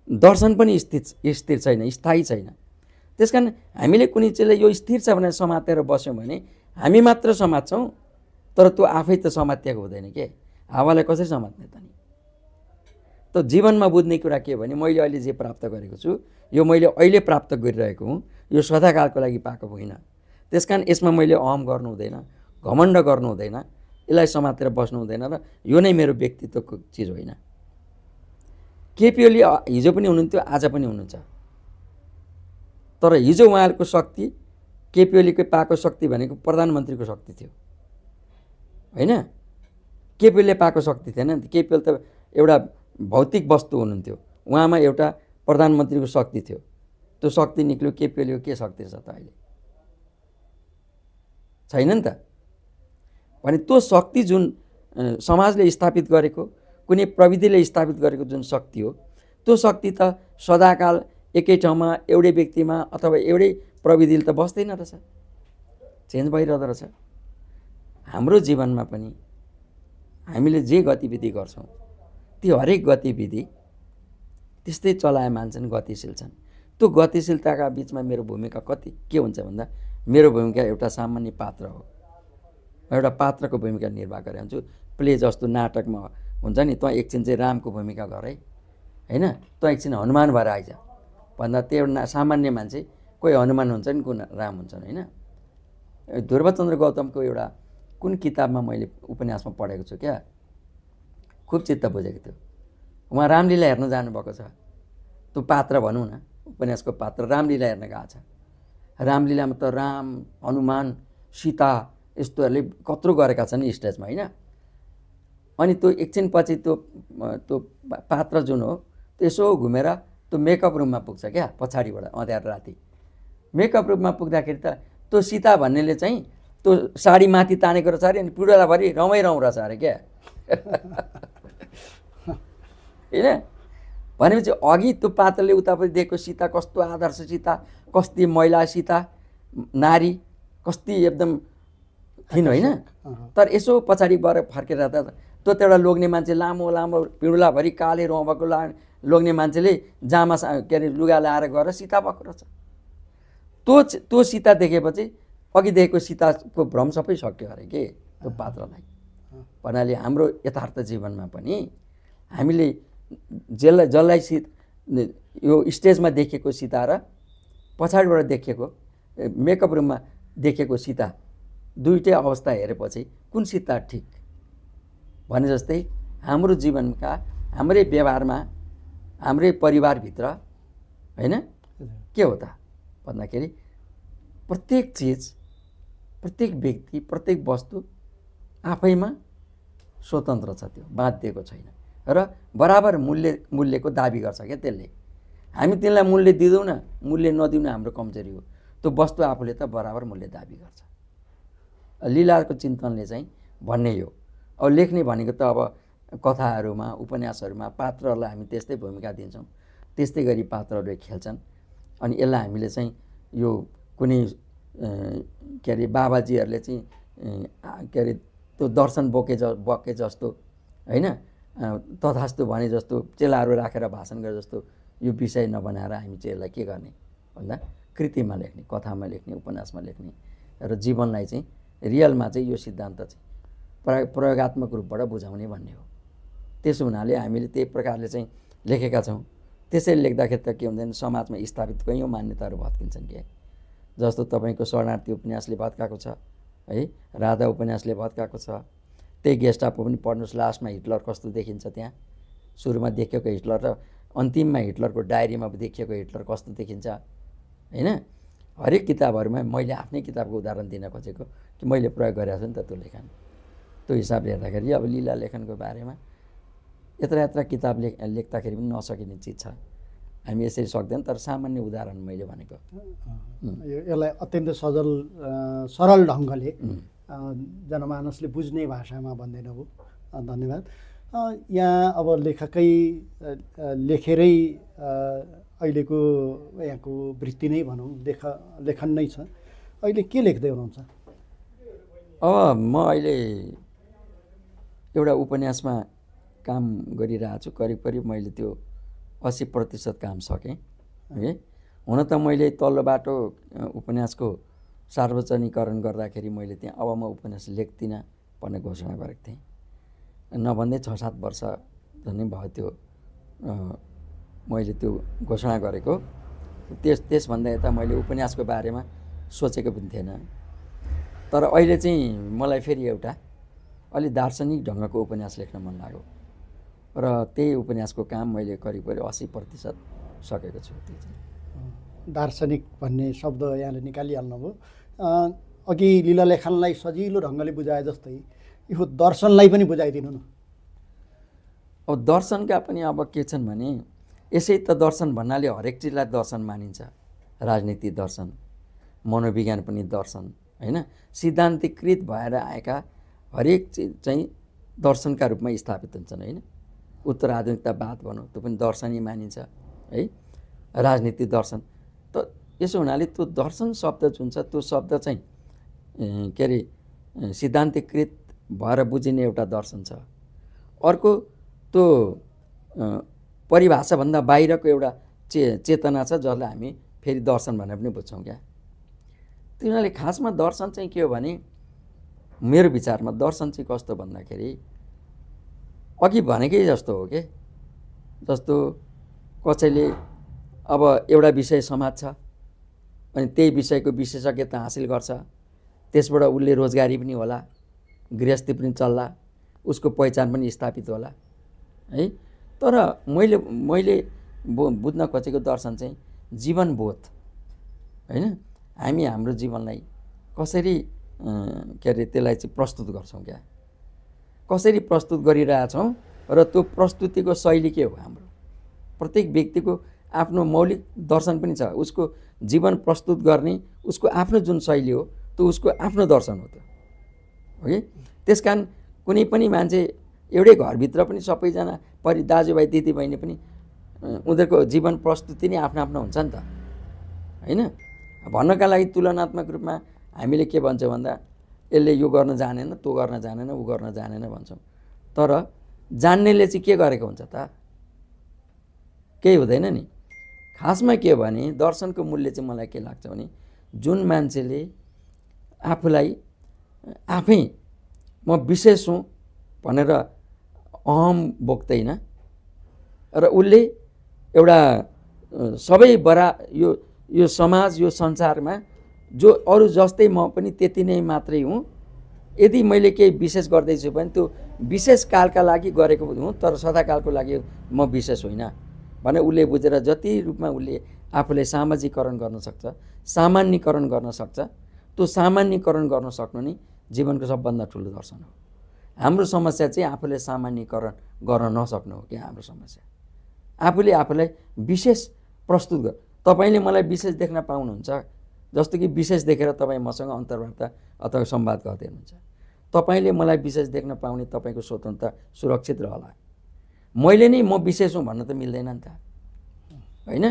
दर्शन पनि स्थिर छैन, स्थायी छैन। त्यस कारण हामीले कुनै चिजलाई यो स्थिर छ भनेर समातेर बस्यौँ भने हामी मात्र समात्छौँ, तर त्यो आफै त समातिएको हुँदैन के। हावालाई कसरी समात्ने त नि? त जीवनमा बुझ्ने कुरा के हो भने मैले अहिले जे प्राप्त गरेको छु यो मैले अहिले प्राप्त गरिरहेको हुँ, यो सदाकालको लागि पाएको होइन। त्यस कारण यसमा मैले अहम गर्नु हुँदैन, घमण्ड गर्नु हुँदैन, यसलाई समातेर बस्नु हुँदैन र यो नै मेरो व्यक्तित्वको चिज होइन। केपी ओली हिजो पनि हुनुहुन्थ्यो, आज पनि हुनुहुन्छ, तर हिजो उहाँहरूको शक्ति केपी ओलीको पाएको शक्ति भनेको प्रधानमन्त्रीको शक्ति थियो होइन? केपी ओलीले पाएको शक्ति थिएन नि त। केपी ओली त एउटा भौतिक वस्तु हुनुहुन्थ्यो, उहाँमा एउटा प्रधानमन्त्रीको शक्ति थियो। त्यो शक्ति निक्ल्यो, केपी ओलीको के शक्ति छ त अहिले? छैन नि त। भने त्यो शक्ति जुन समाजले स्थापित गरेको, कुनै प्रविधिले स्थापित गरेको जुन शक्ति हो, त्यो शक्ति त सदाकाल एकै ठाउँमा एउटै व्यक्तिमा अथवा एउटै प्रविधिले त बस्दैन रहेछ, चेन्ज भइरहँदो रहेछ। हाम्रो जीवनमा पनि हामीले जे गतिविधि गर्छौँ ती हरेक गतिविधि त्यस्तै चलायमान छन्, गतिशील छन्। त्यो गतिशीलताका बिचमा मेरो भूमिका कति के हुन्छ भन्दा मेरो भूमिका एउटा सामान्य पात्र हो। एउटा पात्रको भूमिका निर्वाह गरेर हुन्छु। प्ले जस्तो नाटकमा हुन्छ नि, तँ एकछिन चाहिँ रामको भूमिका गर है होइन, तँ एकछिन हनुमान भएर आइज भन्दा त्यो एउटा सामान्य मान्छे कोही हनुमान हुन्छ नि, कुन राम हुन्छन् होइन। ध्रुवचन्द्र गौतमको एउटा कुन किताबमा मैले उपन्यासमा पढेको छु क्या, खुब चित्त बुझेको थियो। उहाँ रामलीला हेर्न जानुभएको छ, त्यो पात्र भनौँ न, उपन्यासको पात्र रामलीला हेर्न गएको छ। रामलीलामा त राम, हनुमान, सीता यस्तोहरूले कत्रो गरेका छन् स्टेजमा होइन। अनि त्यो एकछिन पछि त्यो पात्र जुन हो त्यो यसो घुमेर त्यो मेकअप रुममा पुग्छ क्या, पछाडिबाट अँध्यारो राति मेकअप रुममा पुग्दाखेरि त त्यो सीता भन्नेले चाहिँ त्यो साडी माथि तानेको रहेछ अरे, अनि पिडोलाभरि रौँ रहेछ अरे क्या होइन। भनेपछि अघि त्यो पात्रले उतापट्टि दिएको सीता कस्तो आदर्श सीता, कस्ती महिला सीता, नारी कस्ती एकदम थिइन् होइन। तर यसो पछाडि गएर फर्केर त त्यो एउटा लोग्ने मान्छे लामो लामो पिँडुलाभरि काले रौँ भएको लोग्ने मान्छेले जामा के अरे लुगा लाएर गएर सीता भएको रहेछ। त्यो सीता देखेपछि अघि देखेको सीताको भ्रम सबै सक्यो अरे के त्यो पात्रलाई। भन्नाले हाम्रो यथार्थ जीवनमा पनि हामीले जसलाई यो स्टेजमा देखेको सीता र पछाडिबाट देखेको मेकअप रुममा देखेको सीता दुईटै अवस्था हेरेपछि कुन सीता ठिक भने जस्तै हाम्रो जीवनका हाम्रै व्यवहारमा हाम्रै परिवारभित्र होइन के हो त भन्दाखेरि प्रत्येक चिज, प्रत्येक व्यक्ति, प्रत्येक वस्तु आफैमा स्वतन्त्र छ, त्यो बाँधिएको छैन र बराबर मूल्यको दाबी गर्छ क्या त्यसले। हामी तिनलाई मूल्य दिँदैनौँ न, मूल्य नदिउँ हाम्रो कमजोरी हो। त्यो वस्तु आफूले त बराबर मूल्य दाबी गर्छ। लीलाको चिन्तनले चाहिँ भन्ने यो। अब लेख्ने भनेको त अब कथाहरूमा, उपन्यासहरूमा पात्रहरूलाई हामी त्यस्तै भूमिका दिन्छौँ, त्यस्तै गरी पात्रहरूले खेल्छन्। अनि यसलाई हामीले चाहिँ यो कुनै के अरे बाबाजीहरूले चाहिँ के अरे त्यो दर्शन बोके जस्तो होइन, तथास्तु भने जस्तो चेलाहरू राखेर भाषण गरे जस्तो यो विषय नबनाएर हामी चाहिँ यसलाई के गर्ने भन्दा कृतिमा लेख्ने, कथामा लेख्ने, उपन्यासमा लेख्ने र जीवनलाई चाहिँ रियलमा चाहिँ यो सिद्धान्त चाहिँ प्रयोगात्मक रूपबाट बुझाउने भन्ने हो। त्यसो हुनाले हामीले त्यही प्रकारले चाहिँ लेखेका छौँ। त्यसरी लेख्दाखेरि त के हुँदैन, समाजमा स्थापित कैयौँ मान्यताहरू भत्किन्छन् के। जस्तो तपाईँको शरणार्थी उपन्यासले भत्काएको छ है, राधा उपन्यासले भत्काएको छ। त्यही गेस्टापो पनि पढ्नुहोस्, लास्टमा हिटलर कस्तो देखिन्छ त्यहाँ, सुरुमा देखिएको हिटलर र अन्तिममा हिटलरको डायरीमा देखिएको हिटलर कस्तो देखिन्छ होइन। हरेक किताबहरूमा मैले आफ्नै किताबको उदाहरण दिन खोजेको कि मैले प्रयोग गरेको छु नि त त्यो लेखन। त्यो हिसाबले हेर्दाखेरि अब लीला लेखनको बारेमा यत्र किताब लेख्दाखेरि पनि नसकिने चिज छ, हामी यसरी सक्दैन। तर सामान्य उदाहरण मैले भनेको यसलाई अत्यन्त सरल ढङ्गले जनमानसले बुझ्ने भाषामा भन्दैन हो। धन्यवाद। यहाँ अब लेखकै लेखेरै अहिलेको यहाँको वृत्ति नै भनौँ लेखन नै छ। अहिले के लेख्दै हुनुहुन्छ? अब म अहिले एउटा उपन्यासमा काम गरिरहेको छु। करिब मैले त्यो 80% काम सकेँ है। हुन त मैले तल्लो बाटो उपन्यासको सार्वजनिकरण गर्दाखेरि मैले त्यहाँ अब म उपन्यास लेख्दिनँ भन्ने घोषणा गरेको थिएँ। नभन्दै 6-7 वर्ष झन् भयो त्यो मैले त्यो घोषणा गरेको। त्यसभन्दा यता मैले उपन्यासको बारेमा सोचेको पनि थिएन। तर अहिले चाहिँ मलाई फेरि एउटा अलि दार्शनिक ढङ्गको उपन्यास लेख्न मन लाग्यो र त्यही उपन्यासको काम मैले करिब 80% सकेको छु। त्यो चाहिँ दार्शनिक भन्ने शब्द यहाँले निकालिहाल्नुभयो। अघि लीला लेखनलाई सजिलो ढङ्गले बुझाए जस्तै यो दर्शनलाई पनि बुझाइदिनु न। अब दर्शनका पनि अब के छन् भने, यसै त दर्शन भन्नाले हरेक चिजलाई दर्शन मानिन्छ। राजनीति दर्शन, मनोविज्ञान पनि दर्शन होइन। सिद्धान्तीकृत भएर आएका हरेक चिज चाहिँ दर्शनका रूपमा स्थापित हुन्छन् होइन। उत्तर आधुनिकतावाद भनौँ त्यो पनि दर्शनै मानिन्छ है। राजनीति दर्शन त यसो हुनाले त्यो दर्शन शब्द जुन छ त्यो शब्द चाहिँ के अरे सिद्धान्तीकृत भएर बुझिने एउटा दर्शन छ। अर्को त्यो परिभाषाभन्दा बाहिरको एउटा चेतना छ जसलाई हामी फेरि दर्शन भनेर पनि बुझ्छौँ क्या। त्यो हुनाले खासमा दर्शन चाहिँ के हो भने, मेरो विचारमा दर्शन चाहिँ कस्तो भन्दाखेरि अघि भनेकै जस्तो हो के। जस्तो कसैले अब एउटा विषय समाज छ अनि त्यही विषयको विशेषज्ञता हासिल गर्छ, त्यसबाट उसले रोजगारी पनि होला, गृहस्थी पनि चल्ला, उसको पहिचान पनि स्थापित होला है। तर मैले बुझ्न खोजेको दर्शन चाहिँ जीवनबोध होइन। हामी हाम्रो जीवनलाई कसरी के अरे त्यसलाई चाहिँ प्रस्तुत गर्छौँ क्या, कसरी प्रस्तुत गरिरहेछौँ र त्यो प्रस्तुतिको शैली के हो। हाम्रो प्रत्येक व्यक्तिको आफ्नो मौलिक दर्शन पनि छ। उसको जीवन प्रस्तुत गर्ने उसको आफ्नो जुन शैली हो त्यो उसको आफ्नो दर्शन हो, त्यो हो कि। त्यस कारण कुनै पनि मान्छे एउटै घरभित्र पनि सबैजना दाजुभाइ दिदीबहिनी पनि उनीहरूको जीवन प्रस्तुति नै आफ्नो आफ्नो हुन्छ नि त होइन। भन्नका लागि तुलनात्मक रूपमा हामीले के भन्छौँ भन्दा यसले यो गर्न जानेन, त्यो गर्न जानेन, ऊ गर्न जानेन भन्छौँ। तर जान्नेले चाहिँ के गरेको हुन्छ त? केही हुँदैन नि। खासमा के हो भने दर्शनको मूल्य चाहिँ मलाई के लाग्छ भने, जुन मान्छेले आफूलाई आफै म विशेष हुँ भनेर अहम बोक्दैन र उसले एउटा सबै यो समाज, यो संसारमा जो अरू जस्तै म पनि त्यति नै मात्रै हुँ, यदि मैले केही विशेष गर्दैछु भने त्यो विशेष कालका लागि गरेको हुँ, तर सदाकालको लागि म विशेष होइन भने उसले बुझेर जति रूपमा उसले आफूले सामाजिकरण गर्न सक्छ, सामान्यीकरण गर्न सक्छ, त्यो सामान्यीकरण गर्न सक्नु नै जीवनको सबभन्दा ठुलो दर्शन हो। हाम्रो समस्या चाहिँ आफूले सामान्यीकरण गर्न नसक्नु हो कि हाम्रो समस्या। आफूले आफूलाई विशेष प्रस्तुत गर। तपाईँले मलाई विशेष देख्न पाउनुहुन्छ, जस्तो कि विशेष देखेर तपाईँ मसँग अन्तर्वार्ता अथवा संवाद गर्दै हुनुहुन्छ। तपाईँले मलाई विशेष देख्न पाउने तपाईँको स्वतन्त्रता सुरक्षित रहला। मैले नै म विशेष हुँ भन्न त मिल्दैन नि त होइन।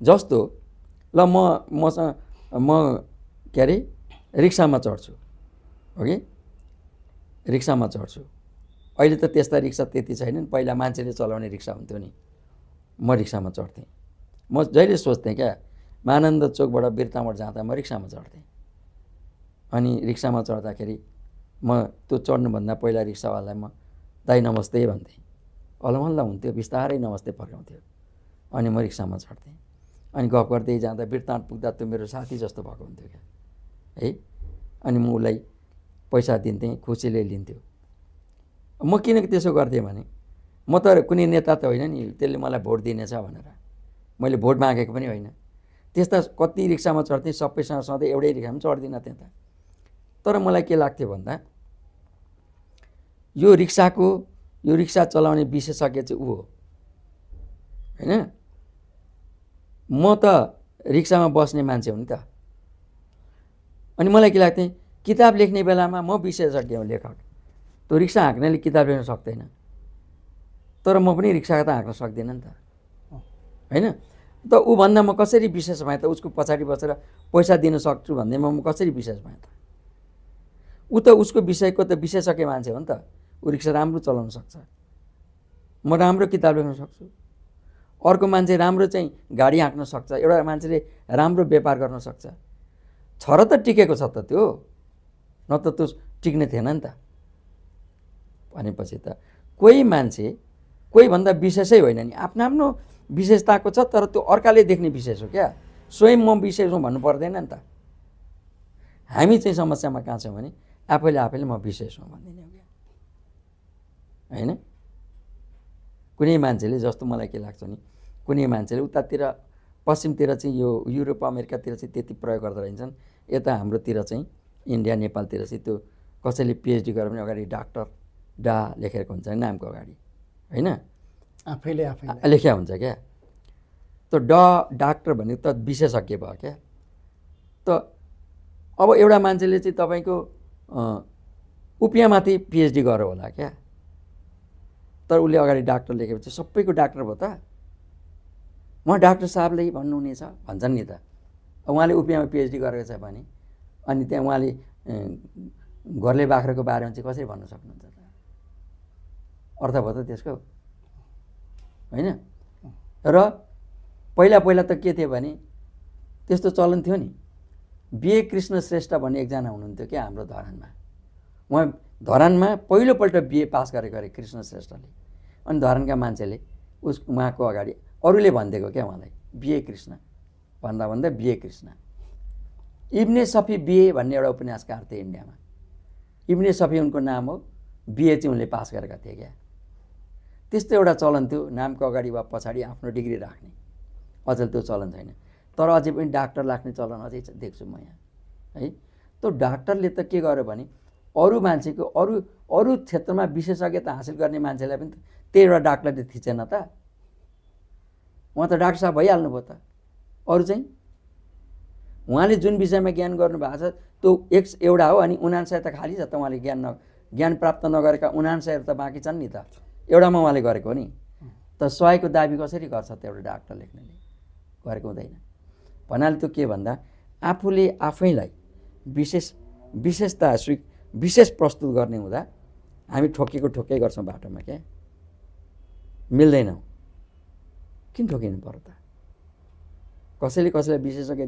जस्तो ल म के अरे रिक्सामा चढ्छु, हो कि, रिक्सामा चढ्छु। अहिले त त्यस्ता रिक्सा त्यति छैनन्। पहिला मान्छेले चलाउने रिक्सा हुन्थ्यो नि, म रिक्सामा चढ्थेँ। म जहिले सोच्थेँ क्या, महानन्द चोकबाट बिर्तामोड जाँदा म रिक्सामा चढ्थेँ। अनि रिक्सामा चढ्दाखेरि म त्यो चढ्नुभन्दा पहिला रिक्सावालालाई म दाइ नमस्ते भन्थेँ। अलमल्ल हुन्थ्यो, बिस्तारै नमस्ते फर्काउँथ्यो। अनि म रिक्सामा चढ्थेँ। अनि गफ गर्दै जाँदा बिर्तामोड पुग्दा त्यो मेरो साथी जस्तो भएको हुन्थ्यो क्या है। अनि म उसलाई पैसा दिन्थेँ, खुसीले लिन्थ्यो। म किन त्यसो गर्थेँ भने म त कुनै नेता त होइन नि, त्यसले मलाई भोट दिनेछ भनेर मैले भोट मागेको पनि होइन। त्यस्ता कति रिक्सामा चढ्थेँ, सबैसँग सधैँ एउटै रिक्सामा चढ्दिनँ त्यता। तर मलाई के लाग्थ्यो भन्दा यो रिक्सा चलाउने विशेषज्ञ चाहिँ ऊ हो होइन। म त रिक्सामा बस्ने मान्छे हो नि त। अनि मलाई के लाग्थ्यो, किताब लेख्ने बेलामा म विशेषज्ञ हुँ, लेखक। त्यो रिक्सा हाँक्नेले किताब लेख्न सक्दैन, तर म पनि रिक्सा त हाँक्न सक्दिनँ नि त होइन। त ऊभन्दा म कसरी विशेष भएँ त? उसको पछाडि बसेर पैसा दिन सक्छु भन्दैमा म कसरी विशेष भएँ त? ऊ त उसको विषयको त विशेषज्ञ मान्छे हो नि त। ऊ रिक्सा राम्रो चलाउन सक्छ, म राम्रो किताब लेख्न सक्छु। अर्को मान्छे राम्रो चाहिँ गाडी हाँक्न सक्छ, एउटा मान्छेले राम्रो व्यापार गर्न सक्छ। छ र त टिकेको छ त त्यो, न त त्यो टिक्ने थिएन नि त। भनेपछि त कोही मान्छे कोहीभन्दा विशेषै होइन नि, आफ्नो आफ्नो विशेषताको छ, तर त्यो अर्काले देख्ने विशेष हो क्या। स्वयं म विशेष हुँ भन्नु पर्दैन नि त। हामी चाहिँ समस्यामा कहाँ छौँ भने आफैले म विशेष हुँ भनिदिने हो क्या होइन। कुनै मान्छेले, जस्तो मलाई के लाग्छ नि, कुनै मान्छेले उतातिर पश्चिमतिर चाहिँ यो युरोप अमेरिकातिर चाहिँ त्यति प्रयोग गर्दो रहेछन्। यता हाम्रोतिर चाहिँ इन्डिया नेपालतिर चाहिँ त्यो कसैले पिएचडी गरेर पनि अगाडि डाक्टर डा लेखेको हुन्छ नामको अगाडि होइन, आफैले लेख्या हुन्छ क्या। त डाक्टर भनेको त विशेषज्ञ भयो क्या। त अब एउटा मान्छेले चाहिँ तपाईँको उपियाँमाथि पिएचडी गर्यो होला क्या, तर उसले अगाडि डाक्टर लेखेपछि सबैको डाक्टर भयो त? म डाक्टर साहबले भन्नुहुनेछ भन्छन् नि त। उहाँले उपियाँमा पिएचडी गरेको छ भने अनि त्यहाँ उहाँले घरले बाख्राको बारेमा चाहिँ कसरी भन्न सक्नुहुन्छ त? अर्थ भयो त त्यसको होइन। र पहिला त के थियो भने त्यस्तो चलन थियो नि। बिए कृष्ण श्रेष्ठ भन्ने एकजना हुनुहुन्थ्यो क्या हाम्रो धरानमा। उहाँ धरानमा पहिलोपल्ट बिए पास गरेको अरे कृष्ण श्रेष्ठले। अनि धरानका मान्छेले उहाँको अगाडि अरूले भनिदिएको क्या उहाँलाई, बिए कृष्ण भन्दा बिए कृष्ण। इब्ने सफी बिए भन्ने एउटा उपन्यासकार थिए इन्डियामा। इब्ने सफी उनको नाम हो, बिए चाहिँ उनले पास गरेका थिए क्या। त्यस्तो एउटा चलन थियो, नामको अगाडि वा पछाडि आफ्नो डिग्री राख्ने। अझ त्यो चलन छैन, तर अझै पनि डाक्टर राख्ने चलन अझै देख्छु म यहाँ है। त्यो डाक्टरले त के गर्यो भने अरू मान्छेको अरू क्षेत्रमा विशेषज्ञता हासिल गर्ने मान्छेलाई पनि त्यही एउटा डाक्टरले थिचेन त। उहाँ त डाक्टर साहब भइहाल्नु भयो त। अरू चाहिँ उहाँले जुन विषयमा ज्ञान गर्नुभएको छ त्यो एउटा हो, अनि 99 त खाली छ त। उहाँले ज्ञान प्राप्त नगरेका 99 त बाँकी छन् नि त। एउटामा उहाँले गरेको हो नि त। 100 को दाबी कसरी गर्छ त एउटा डाक्टर लेख्नेले? गरेको हुँदैन। भन्नाले त्यो के भन्दा आफूले आफैलाई विशेष प्रस्तुत गर्ने हुँदा हामी ठोक्कै गर्छौँ बाटोमा क्या, मिल्दैनौँ। किन ठोकिनु पर्यो त? कसैले कसैलाई विशेषज्ञ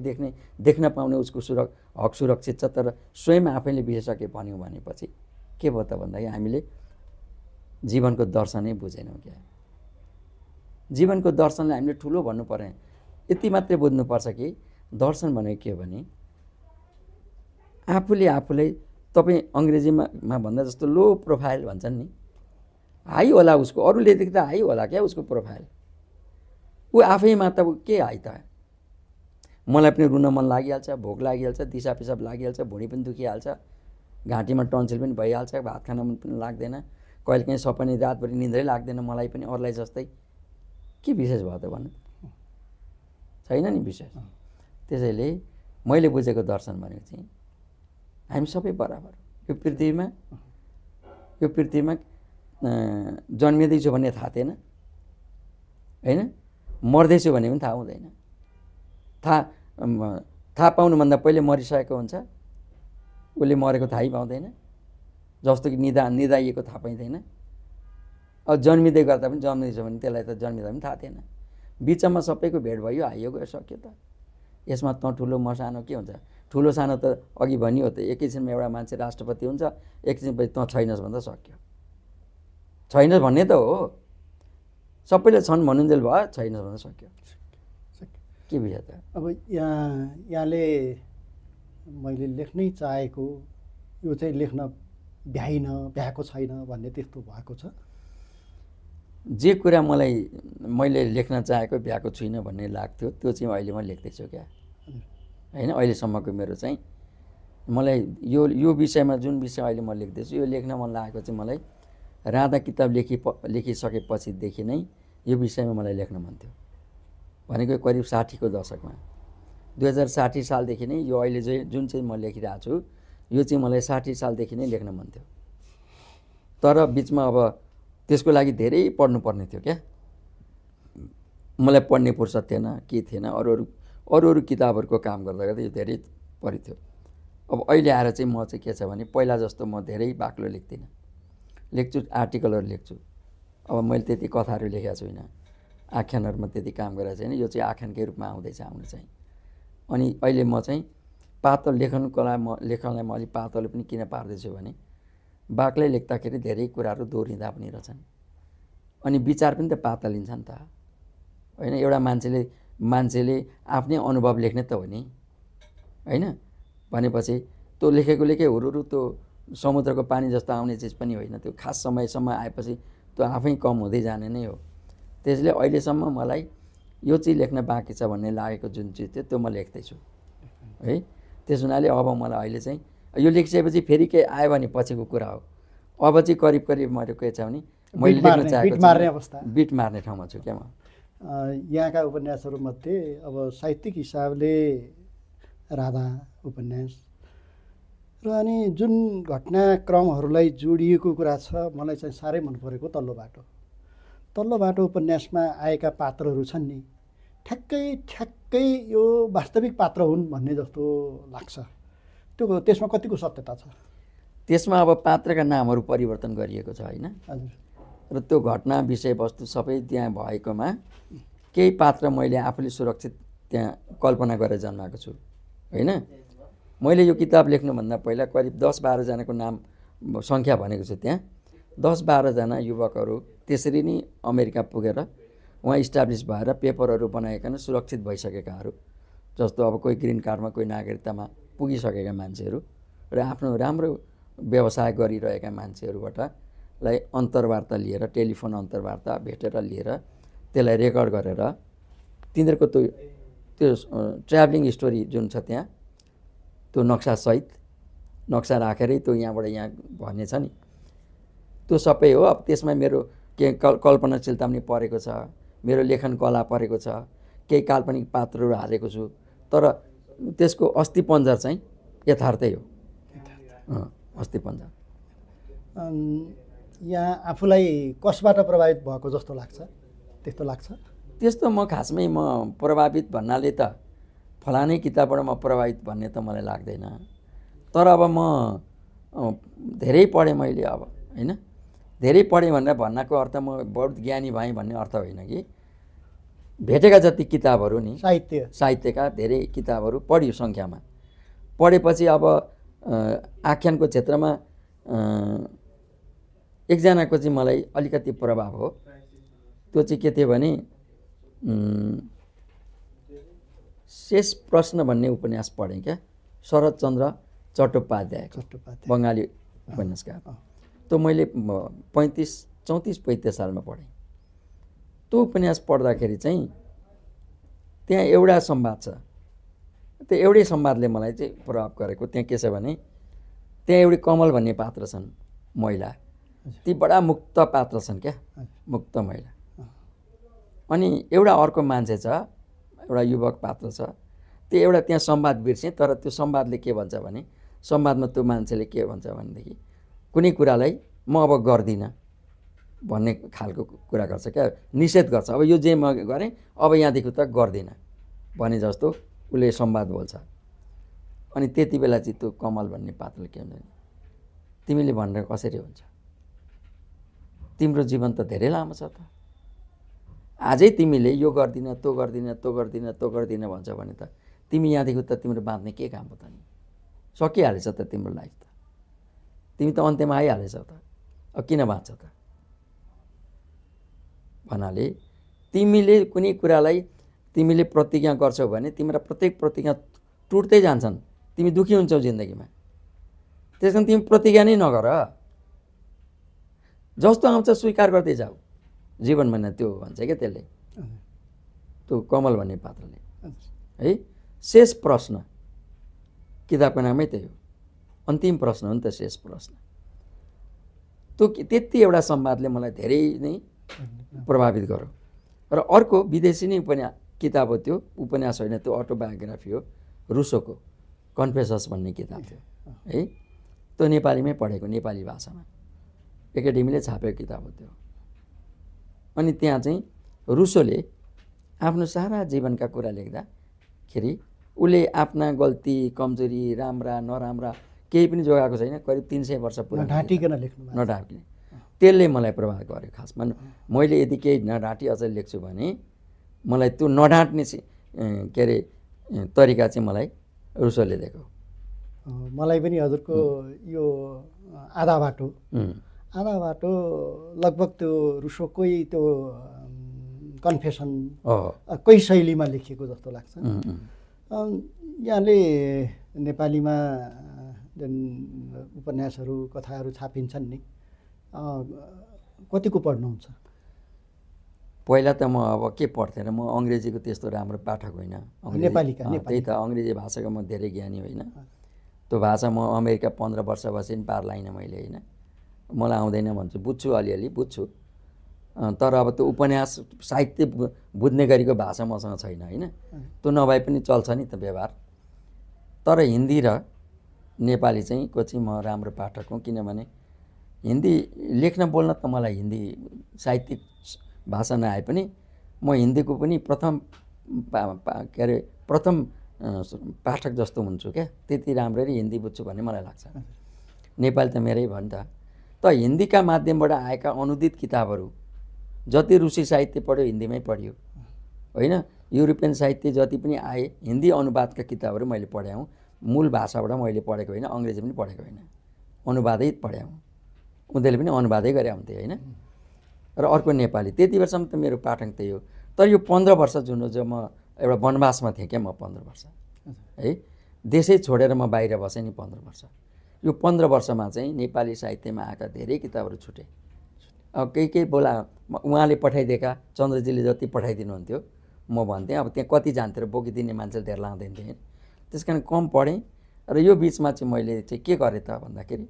देख्न पाउने उसको हक सुरक्षित छ, तर स्वयं आफैले विशेषज्ञ भन्यौँ भनेपछि के भयो त भन्दाखेरि हामीले जीवनको दर्शनै बुझेनौँ क्या। जीवनको दर्शनलाई हामीले ठुलो भन्नु परेन, यति मात्रै बुझ्नुपर्छ कि दर्शन भनेको के हो भने आफूलाई तपाईँ अङ्ग्रेजीमा भन्दा जस्तो लो प्रोफाइल भन्छन् नि, हाई होला उसको, अरूले देख्दा हाई होला क्या उसको प्रोफाइल। ऊ आफैमा त के हाई त? मलाई पनि रुन मन लागिहाल्छ, भोक लागिहाल्छ, दिसा पिसाब लागिहाल्छ, भुँडी पनि दुखिहाल्छ, घाँटीमा टन्सिल पनि भइहाल्छ, भात खान मन पनि लाग्दैन, कहिलेकाहीँ सपनी रातभरि निन्द्रै लाग्दैन मलाई पनि अरूलाई जस्तै। के विशेष भयो त भन्नु? छैन नि विशेष। त्यसैले मैले बुझेको दर्शन भनेको चाहिँ हामी सबै बराबर। यो पृथ्वीमा जन्मिँदैछु भन्ने थाहा थिएन होइन, मर्दैछु भन्ने पनि थाहा हुँदैन। थाहा पाउनुभन्दा पहिले मरिसकेको हुन्छ, उसले मरेको थाहै पाउँदैन। जस्तो कि निदाइएको थाहा पाइँदैन। अब जन्मिँदै गर्दा पनि जन्मिँदैछ भने त्यसलाई त जन्मिँदा पनि थाहा थिएन। बिचमा सबैको भेट भयो, आइयो गयो, सक्यो त। यसमा तँ ठुलो म सानो के हुन्छ? ठुलो सानो त अघि भनियो त, एकैछिनमा एउटा मान्छे राष्ट्रपति हुन्छ, एकछिनपछि तँ छैनस् भन्दा सक्यो। छैनस् भन्ने त हो, सबैले छन् भन्नुन्जेल भयो, छैनस् भन्दा सक्यो। के बुझ्यो त? अब यहाँले मैले लेख्नै चाहेको यो चाहिँ लेख्न भ्याएको छैन भन्ने त्यस्तो भएको छ? जे कुरा मैले लेख्न चाहेको भ्याएको छुइनँ भन्ने लाग्थ्यो त्यो चाहिँ अहिले म लेख्दैछु क्या। होइन, अहिलेसम्मको मेरो चाहिँ मलाई यो विषयमा जुन विषय अहिले म लेख्दैछु यो लेख्न मन लागेको चाहिँ मलाई राधा किताब लेखिसकेपछिदेखि नै यो विषयमा मलाई लेख्न मन थियो। भनेको करिब 60को दशकमा 2060 सालदेखि नै यो अहिले जुन चाहिँ म लेखिरहेको छु यो चाहिँ मलाई 60 सालदेखि नै लेख्न मन थियो। तर बिचमा अब त्यसको लागि धेरै पढ्नुपर्ने थियो क्या। मलाई पढ्ने फुर्सद थिएन, के थिएन, अरू किताबहरूको काम गर्दा गर्दा यो धेरै पर्थ्यो। अब अहिले आएर चाहिँ म चाहिँ के छ भने पहिला जस्तो म धेरै बाक्लो लेख्दिनँ, लेख्छु आर्टिकलहरू लेख्छु। अब मैले त्यति कथाहरू लेखेको छुइनँ, आख्यानहरूमा त्यति काम गरेको छैन। यो चाहिँ आख्यानकै रूपमा आउँदैछ आउनु चाहिँ। अनि अहिले म चाहिँ पातलो लेखनलाई म अलिक पातलो पनि किन पार्दैछु भने बाक्लै लेख्दाखेरि धेरै कुराहरू दोहोरिँदा पनि रहेछन्। अनि विचार पनि त पातलिन्छ नि त होइन। एउटा मान्छेले आफ्नै अनुभव लेख्ने त हो नि होइन। भनेपछि त्यो लेखेकै हुरुरु त्यो समुद्रको पानी जस्तो आउने चिज पनि होइन। त्यो खास समयसम्म आएपछि त्यो आफै कम हुँदै जाने नै हो। त्यसले अहिलेसम्म मलाई यो चाहिँ लेख्न बाँकी छ भन्ने लागेको जुन चिज थियो त्यो म लेख्दैछु है। त्यस हुनाले अब मलाई अहिले चाहिँ यो लेखिसकेपछि फेरि के आयो भने पछिको कुरा हो। अब चाहिँ करिब मेरो के छ भने मैले लेख्न चाहेको बिट मार्ने ठाउँमा छु क्या म। यहाँका उपन्यासहरूमध्ये अब साहित्यिक हिसाबले राधा उपन्यास र अनि जुन घटनाक्रमहरूलाई जोडिएको कुरा छ मलाई चाहिँ साह्रै मन परेको तल्लो बाटो उपन्यासमा आएका पात्रहरू छन् नि ठ्याक्कै यो वास्तविक पात्र हुन् भन्ने जस्तो लाग्छ। त्यसमा कतिको सत्यता छ? त्यसमा अब पात्रका नामहरू परिवर्तन गरिएको छ होइन। हजुर। र त्यो घटना विषयवस्तु सबै त्यहाँ भएकोमा केही पात्र मैले आफूले सुरक्षित त्यहाँ कल्पना गरेर जन्माएको छु होइन। मैले यो किताब लेख्नुभन्दा पहिला करिब 10-12 जनाको नाम सङ्ख्या भनेको छु। त्यहाँ 10-12 जना युवकहरू त्यसरी नै अमेरिका पुगेर उहाँ इस्टाब्लिस भएर पेपरहरू बनाएका सुरक्षित भइसकेकाहरू, जस्तो अब कोही ग्रिन कार्डमा कोही नागरिकतामा पुगिसकेका मान्छेहरू र आफ्नो राम्रो व्यवसाय गरिरहेका मान्छेहरूबाटलाई अन्तर्वार्ता लिएर, टेलिफोन अन्तर्वार्ता भेटेर लिएर त्यसलाई रेकर्ड गरेर तिनीहरूको त्यो ट्राभलिङ स्टोरी जुन छ त्यहाँ त्यो नक्सा राखेरै त्यो यहाँबाट यहाँ भन्ने छ नि त्यो सबै हो। अब त्यसमा मेरो के कल्पनाशीलता पनि परेको छ, मेरो लेखन कला परेको छ, केही काल्पनिक पात्रहरू हालेको छु। तर त्यसको अस्थिपञ्जर चाहिँ यथार्थै हो। अस्थिपञ्जर यहाँ आफूलाई कसबाट प्रभावित भएको जस्तो लाग्छ? त्यस्तो लाग्छ? त्यस्तो म खासमै म प्रभावित भन्नाले त फलानै किताबबाट म प्रभावित भन्ने त मलाई लाग्दैन। तर अब म धेरै पढेँ मैले अब होइन। धेरै पढेँ भनेर भन्नको अर्थ म बहुत ज्ञानी भएँ भन्ने अर्थ होइन कि भेटेका जति किताबहरू नि साहित्यका धेरै किताबहरू पढ्यो सङ्ख्यामा। पढेपछि अब आख्यानको क्षेत्रमा एकजनाको चाहिँ मलाई अलिकति प्रभाव हो। त्यो चाहिँ के थियो भने शेष प्रश्न भन्ने उपन्यास पढेँ क्या, शरदचन्द्र चट्टोपाध्यायको बङ्गाली उपन्यासकार। त्यो मैले 34-35 सालमा पढेँ। त्यो उपन्यास पढ्दाखेरि चाहिँ त्यहाँ एउटा संवाद छ। त्यो एउटै संवादले मलाई चाहिँ प्रभाव गरेको। त्यहाँ के छ भने त्यहाँ एउटी कमल भन्ने पात्र छन्, महिला। ती बडा मुक्त पात्र छन् क्या, मुक्त महिला। अनि एउटा अर्को मान्छे छ, एउटा युवक पात्र छ। त्यो एउटा त्यहाँ संवाद बिर्सेँ। तर त्यो संवादले के भन्छ भने संवादमा त्यो मान्छेले के भन्छ भनेदेखि कुनै कुरालाई म अब गर्दिनँ भन्ने खालको कुरा गर्छ क्या, निषेध गर्छ। अब यो जे म गरेँ अब यहाँदेखि त गर्दिनँ भने जस्तो उसले संवाद बोल्छ। अनि त्यति बेला चाहिँ त्यो कमल भन्ने पात्रले के हुन्छ भने तिमीले भनेर कसरी हुन्छ तिम्रो जीवन त धेरै लामो छ त। आजै तिमीले यो गर्दिन त्यो गर्दिन त्यो गर्दिन त्यो गर्दिन भन्छ भने त तिमी यहाँदेखि त तिम्रो बाँच्ने के काम हो त नि? सकिहालेछ त तिम्रो लाइफ त, तिमी त अन्त्यमा आइहालेछौ त, अब किन बाँच्छ त? भन्नाले तिमीले कुनै कुरालाई तिमीले प्रतिज्ञा गर्छौ भने तिम्रो प्रत्येक प्रतिज्ञा टुट्दै जान्छन्, तिमी दुःखी हुन्छौ जिन्दगीमा। त्यस कारण तिमी प्रतिज्ञा नै नगर, जस्तो आउँछ स्वीकार गर्दै जाऊ। जीवन भन्ने त्यो भन्छ क्या त्यसले, त्यो कमल भन्ने पात्रले है। शेष प्रश्न किताबको नामै त्यही हो, अन्तिम प्रश्न हो नि त शेष प्रश्न। त्यो त्यति एउटा संवादले मलाई धेरै नै प्रभावित गर्यो। र अर्को विदेशी नै किताब हो त्यो, उपन्यास होइन, त्यो अटोबायोग्राफी हो, रुसोको कन्फेसस भन्ने किताब थियो है। त्यो नेपालीमै पढेको, नेपाली भाषामा एकाडेमीले छापेको किताब हो त्यो। अनि त्यहाँ चाहिँ रुसोले आफ्नो सारा जीवनका कुरा लेख्दाखेरि उसले आफ्ना गल्ती कमजोरी राम्रा नराम्रा केही पनि जोगाएको छैन। करिब 300 वर्ष पुरानो नढाँटिकन लेख्नु, नढाँटिकन। त्यसले मलाई प्रभावित गर्यो खासमा। मैले यदि केही नढाँटी अझ लेख्छु भने मलाई त्यो नढाँट्ने के अरे तरिका चाहिँ मलाई रुसोले दिएको। मलाई पनि हजुरको यो आधा बाटो लगभग त्यो रुसोकै त्यो कन्फेसन कोही शैलीमा लेखिएको जस्तो लाग्छ। यहाँले नेपालीमा जुन उपन्यासहरू कथाहरू छापिन्छन् नि, कतिको पढ्नुहुन्छ? पहिला त म अब के पढ्थेँ र, म अङ्ग्रेजीको त्यस्तो राम्रो पाठक होइन। नेपालीका त्यही त, अङ्ग्रेजी भाषाको म धेरै ज्ञानी होइन। त्यो भाषा म अमेरिका 15 वर्ष बसेँ नि पार लाइनँ मैले होइन। मलाई आउँदैन भन्छु, बुझ्छु अलिअलि बुझ्छु, तर अब त्यो उपन्यास साहित्य बुझ्ने गरीको भाषा मसँग छैन होइन। त्यो नभए पनि चल्छ नि त व्यवहार। तर हिन्दी र नेपाली चाहिँ को चाहिँ म राम्रो पाठक हुँ, किनभने हिन्दी लेख्न बोल्न त मलाई हिन्दी साहित्यिक भाषा नआए पनि म हिन्दीको पनि प्रथम के अरे प्रथम पाठक जस्तो हुन्छु क्या। त्यति राम्ररी हिन्दी बुझ्छु भन्ने मलाई लाग्छ। नेपाली त मेरै भयो नि त। त हिन्दीका माध्यमबाट आएका अनुदित किताबहरू जति रुसी साहित्य पढ्यो हिन्दीमै पढ्यो होइन। युरोपियन साहित्य जति पनि आए हिन्दी अनुवादका किताबहरू मैले पढेँ हुँ। मूल भाषाबाट मैले पढेको होइन, अङ्ग्रेजी पनि पढेको होइन, अनुवादै पढेँ हुँ। उनीहरूले पनि अनुवादै गरे हुन्थे होइन। र अर्को नेपाली, त्यति बेलासम्म त मेरो पाठक त्यही हो। तर यो 15 वर्ष जुन जो म एउटा वनवासमा थिएँ क्या, म 15 वर्ष है देशै छोडेर म बाहिर बसेँ नि 15 वर्ष। यो 15 वर्षमा चाहिँ नेपाली साहित्यमा आएका धेरै किताबहरू छुटे। अब केही बोला उहाँले पठाइदिएका, चन्द्रजीले जति पठाइदिनुहुन्थ्यो म भन्थेँ, अब त्यहाँ कति जान्थेँ र बोकिदिने मान्छेले धेर लाँदैन थिएँ। त्यस कारण कम पढेँ। र यो बिचमा चाहिँ मैले चाहिँ के गरेँ त भन्दाखेरि,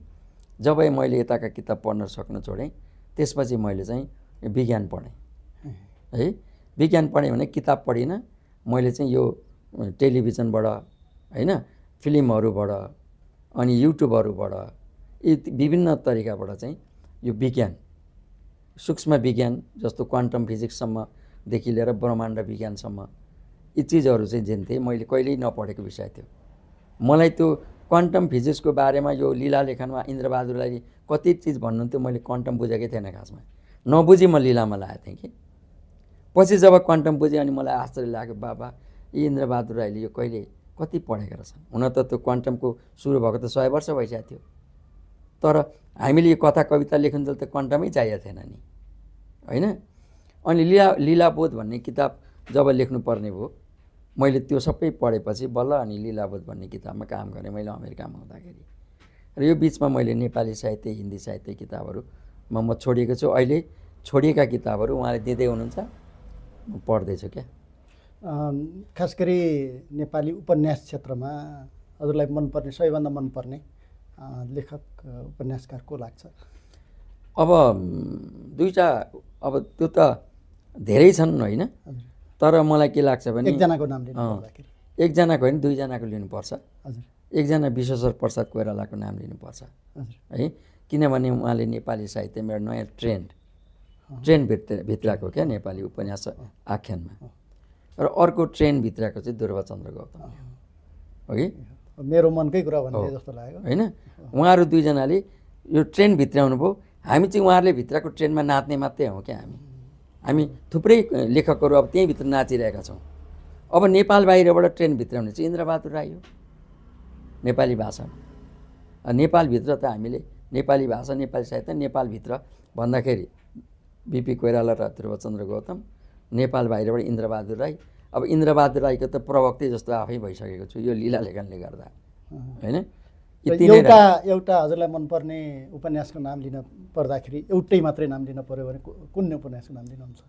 जब मैले यताका किताब पढ्न सक्न छोडेँ त्यसपछि मैले चाहिँ विज्ञान पढेँ है। विज्ञान पढेँ भने किताब पढिनँ, मैले चाहिँ यो टेलिभिजनबाट होइन, फिल्महरूबाट अनि युट्युबहरूबाट यी विभिन्न तरिकाबाट चाहिँ यो विज्ञान, सूक्ष्म विज्ञान जस्तो क्वान्टम फिजिक्ससम्मदेखि लिएर ब्रह्माण्ड विज्ञानसम्म यी चिजहरू चाहिँ जिन्थेँ। मैले कहिल्यै नपढेको विषय थियो। मलाई त्यो क्वान्टम फिजिक्सको बारेमा यो लीला लेखनमा इन्द्रबहादुरलाई कति चिज भन्नुहुन्थ्यो, मैले क्वान्टम बुझेकै थिएन खासमा। नबुझी म लीलामा लागेको थिएँ कि। पछि जब क्वान्टम बुझेँ अनि मलाई आश्चर्य लाग्यो, बाबा यी इन्द्रबहादुर राईले यो कहिले कति पढेका रहेछन्। हुन त त्यो क्वान्टमको सुरु भएको त 100 वर्ष भइसकेको थियो। तर हामीले यो कथा कविता लेखुन्जेल त क्वान्टमै चाहिएको थिएन नि होइन। अनि लीलाबोध भन्ने किताब जब लेख्नुपर्ने भयो, मैले त्यो सबै पढेपछि बल्ल अनि लीलाबोध भन्ने किताबमा काम गरेँ मैले अमेरिकामा हुँदाखेरि। र यो बिचमा मैले नेपाली साहित्य हिन्दी साहित्य किताबहरूमा म छोडिएको छु। अहिले छोडिएका किताबहरू उहाँले दिँदै हुनुहुन्छ, म पढ्दैछु क्या। खास गरी नेपाली उपन्यास क्षेत्रमा हजुरलाई मनपर्ने, सबैभन्दा मनपर्ने लेखक उपन्यासकार को लाग्छ? अब दुईवटा, अब त्यो त धेरै छन् होइन, तर मलाई के लाग्छ भने एकजनाको नाम लिनुपर्दाखेरि, एकजनाको होइन दुईजनाको लिनुपर्छ। हजुर, एकजना विश्वेश्वर प्रसाद कोइरालाको नाम लिनुपर्छ है, किनभने उहाँले नेपाली साहित्यमा एउटा नयाँ ट्रेन्ड भित्राएको क्या नेपाली उपन्यास आख्यानमा। र अर्को ट्रेन्ड भित्राएको चाहिँ ध्रुवचन्द्र गौतम हो कि। मेरो मनकै कुरा भन्ने जस्तो लाग्यो होइन। उहाँहरू दुईजनाले यो ट्रेन्ड भित्राउनु भयो। हामी चाहिँ उहाँहरूले भित्रको ट्रेनमा नाच्ने मात्रै हौँ क्या हामी थुप्रै लेखकहरू अब त्यहीँभित्र नाचिरहेका छौँ। अब नेपाल बाहिरबाट ट्रेन भित्राउने चाहिँ इन्द्रबहादुर राई हो नेपाली भाषामा। नेपालभित्र त हामीले नेपाली भाषा नेपाली साहित्य नेपालभित्र भन्दाखेरि बिपी कोइराला र ध्रुवचन्द्र गौतम, नेपाल बाहिरबाट इन्द्रबहादुर राई। अब इन्द्रबहादुर राईको त प्रवक्तै जस्तो आफै भइसकेको छु यो लीला लेखनले गर्दा होइन। एउटा हजुरलाई मनपर्ने उपन्यासको नाम लिन पर्दाखेरि एउटै मात्रै नाम लिन पर्यो भने कुन उपन्यासको नाम लिनुहुन्छ?